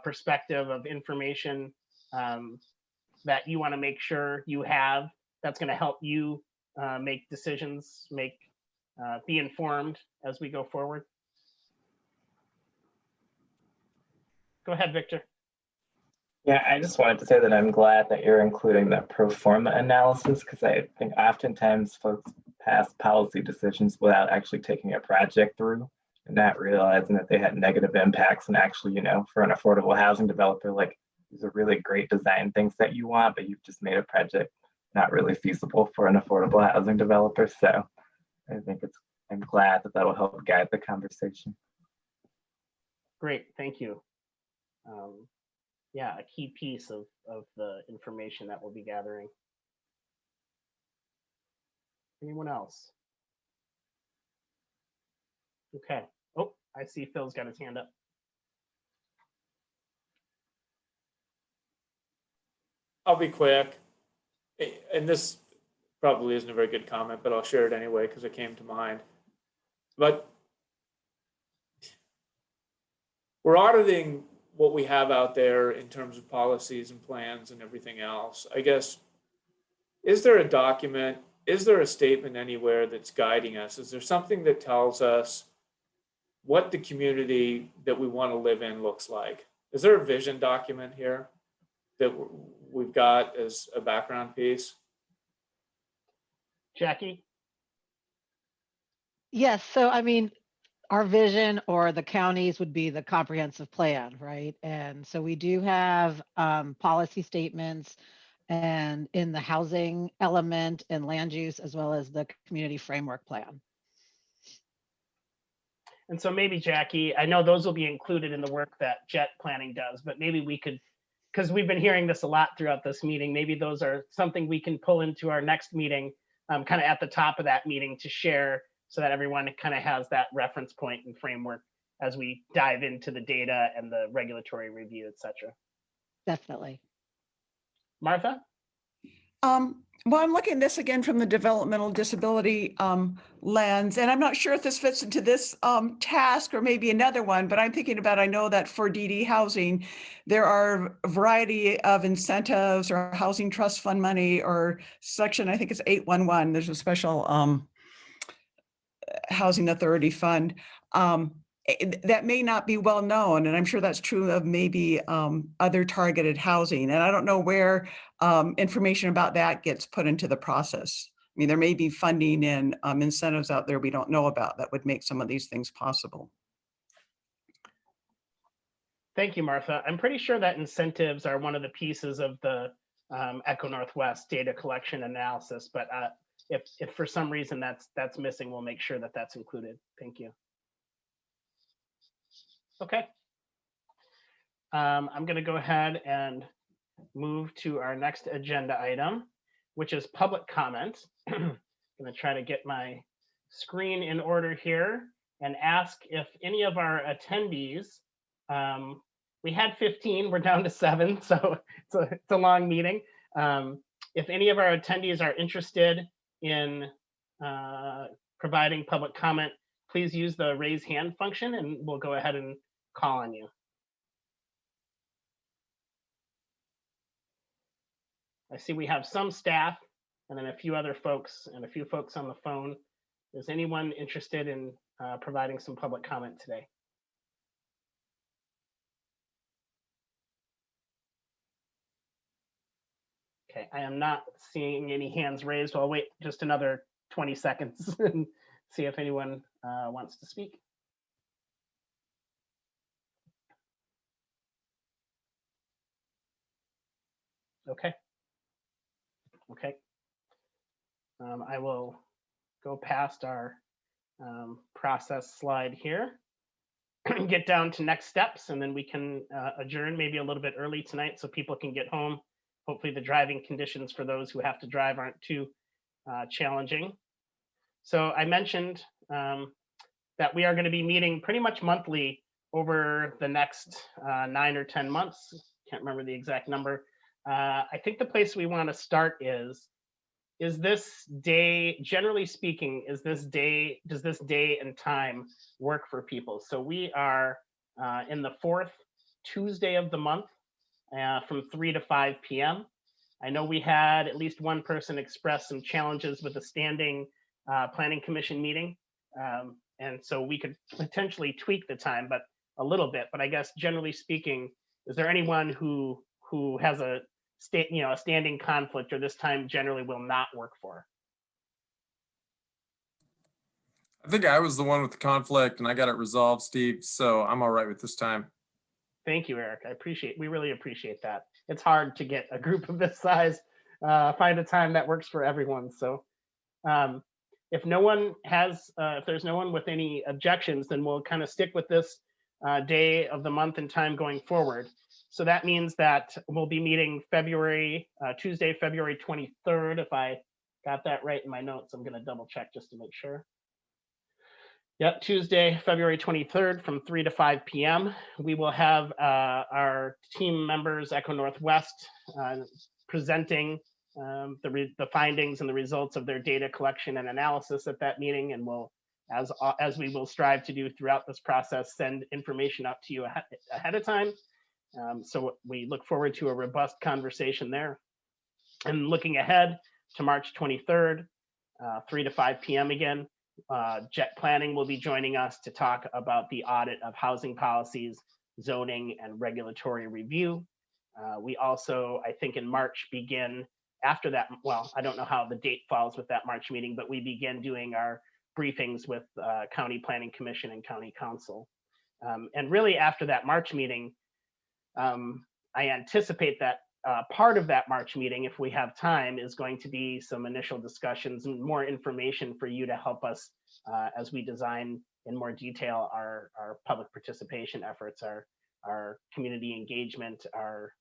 perspective of information that you want to make sure you have that's going to help you make decisions, be informed as we go forward? Go ahead, Victor. Yeah, I just wanted to say that I'm glad that you're including the pro forma analysis because I think oftentimes folks pass policy decisions without actually taking a project through and not realizing that they had negative impacts. And actually, for an affordable housing developer, like these are really great design things that you want, but you've just made a project not really feasible for an affordable housing developer. So I think I'm glad that will help guide the conversation. Great, thank you. Yeah, a key piece of the information that we'll be gathering. Anyone else? Okay. Oh, I see Phil's got his hand up. I'll be quick. And this probably isn't a very good comment, but I'll share it anyway because it came to mind. But we're auditing what we have out there in terms of policies and plans and everything else. I guess, is there a document, is there a statement anywhere that's guiding us? Is there something that tells us what the community that we want to live in looks like? Is there a vision document here that we've got as a background piece? Jackie? Yes, so I mean, our vision or the counties would be the comprehensive plan, right? And so we do have policy statements and in the housing element and land use, as well as the community framework plan. And so maybe Jackie, I know those will be included in the work that JET planning does, but maybe we could, because we've been hearing this a lot throughout this meeting, maybe those are something we can pull into our next meeting, kind of at the top of that meeting to share so that everyone kind of has that reference point and framework as we dive into the data and the regulatory review, et cetera. Definitely. Martha? Well, I'm looking at this again from the developmental disability lens, and I'm not sure if this fits into this task or maybe another one, but I'm thinking about, I know that for DD housing, there are a variety of incentives or housing trust fund money or section, I think it's 811, there's a special housing authority fund that may not be well known. And I'm sure that's true of maybe other targeted housing. And I don't know where information about that gets put into the process. I mean, there may be funding and incentives out there we don't know about that would make some of these things possible. Thank you, Martha. I'm pretty sure that incentives are one of the pieces of the Echo Northwest data collection analysis, but if for some reason that's missing, we'll make sure that that's included. Thank you. Okay. I'm going to go ahead and move to our next agenda item, which is public comment. I'm going to try to get my screen in order here and ask if any of our attendees, we had 15, we're down to 7, so it's a long meeting. If any of our attendees are interested in providing public comment, please use the raise hand function and we'll go ahead and call on you. I see we have some staff and then a few other folks and a few folks on the phone. Is anyone interested in providing some public comment today? Okay, I am not seeing any hands raised. I'll wait just another 20 seconds and see if anyone wants to speak. Okay. Okay. I will go past our process slide here, get down to next steps, and then we can adjourn maybe a little bit early tonight so people can get home. Hopefully the driving conditions for those who have to drive aren't too challenging. So I mentioned that we are going to be meeting pretty much monthly over the next 9 or 10 months. Can't remember the exact number. I think the place we want to start is this day, generally speaking, does this day and time work for people? So we are in the 4th Tuesday of the month from 3 to 5 p.m. I know we had at least one person express some challenges with the standing planning commission meeting. And so we could potentially tweak the time, but a little bit. But I guess generally speaking, is there anyone who has a standing conflict or this time generally will not work for? I think I was the one with the conflict and I got it resolved, Steve. So I'm all right with this time. Thank you, Eric. We really appreciate that. It's hard to get a group of this size, find a time that works for everyone. So if there's no one with any objections, then we'll kind of stick with this day of the month and time going forward. So that means that we'll be meeting Tuesday, February 23rd. If I got that right in my notes, I'm going to double check just to make sure. Yep, Tuesday, February 23rd from 3 to 5 p.m. We will have our team members, Echo Northwest, presenting the findings and the results of their data collection and analysis at that meeting, and we'll, as we will strive to do throughout this process, send information out to you ahead of time. So we look forward to a robust conversation there. And looking ahead to March 23rd, 3 to 5 p.m. again, Jet Planning will be joining us to talk about the audit of housing policies, zoning, and regulatory review. We also, I think in March, begin after that, well, I don't know how the date falls with that March meeting, but we begin doing our briefings with County Planning Commission and County Council. And really after that March meeting, I anticipate that part of that March meeting, if we have time, is going to be some initial discussions and more information for you to help us as we design in more detail our public participation efforts, our community engagement, our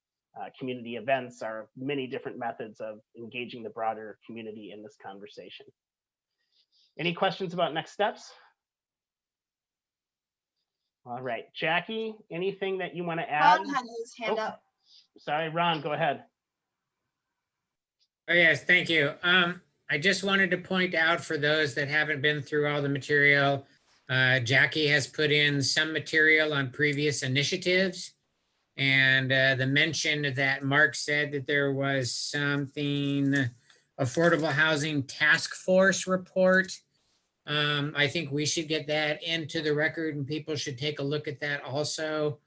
community events, our many different methods of engaging the broader community in this conversation. Any questions about next steps? All right, Jackie, anything that you want to add? Ron had his hand up. Sorry, Ron, go ahead. Oh, yes, thank you. I just wanted to point out for those that haven't been through all the material, Jackie has put in some material on previous initiatives. And the mention that Mark said that there was something, Affordable Housing Task Force report. I think we should get that into the record and people should take a look at that also.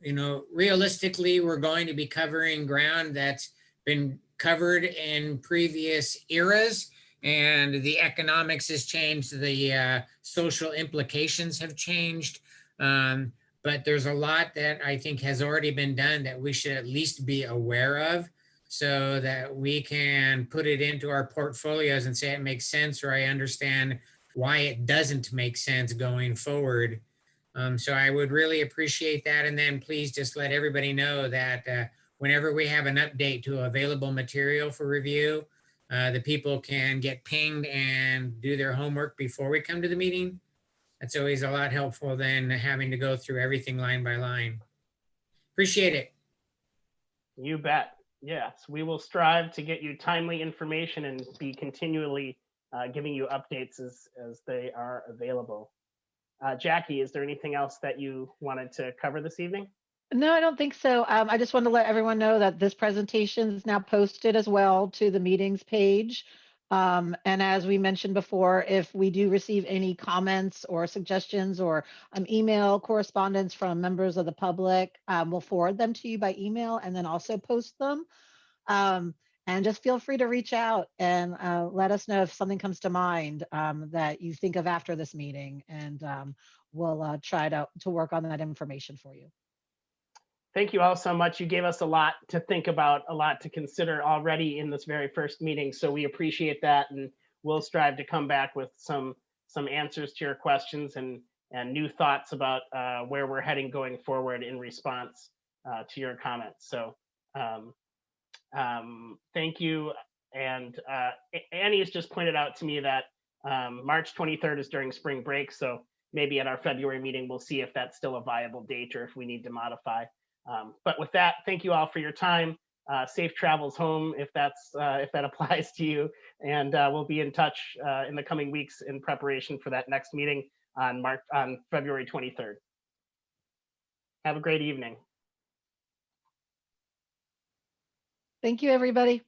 You know, realistically, we're going to be covering ground that's been covered in previous eras, and the economics has changed, the social implications have changed. But there's a lot that I think has already been done that we should at least be aware of so that we can put it into our portfolios and say it makes sense, or I understand why it doesn't make sense going forward. So I would really appreciate that. And then please just let everybody know that whenever we have an update to available material for review, the people can get pinged and do their homework before we come to the meeting. That's always a lot helpful than having to go through everything line by line. Appreciate it. You bet. Yes, we will strive to get you timely information and be continually giving you updates as they are available. Jackie, is there anything else that you wanted to cover this evening? No, I don't think so. I just wanted to let everyone know that this presentation is now posted as well to the meetings page. And as we mentioned before, if we do receive any comments or suggestions or email correspondence from members of the public, we'll forward them to you by email and then also post them. And just feel free to reach out and let us know if something comes to mind that you think of after this meeting, and we'll try to work on that information for you. Thank you all so much. You gave us a lot to think about, a lot to consider already in this very first meeting. So we appreciate that, and we'll strive to come back with some answers to your questions and new thoughts about where we're heading going forward in response to your comments. So thank you. And Annie has just pointed out to me that March 23rd is during spring break. So maybe at our February meeting, we'll see if that's still a viable date or if we need to modify. But with that, thank you all for your time. Safe travels home if that applies to you. And we'll be in touch in the coming weeks in preparation for that next meeting on February 23rd. Have a great evening. Thank you, everybody.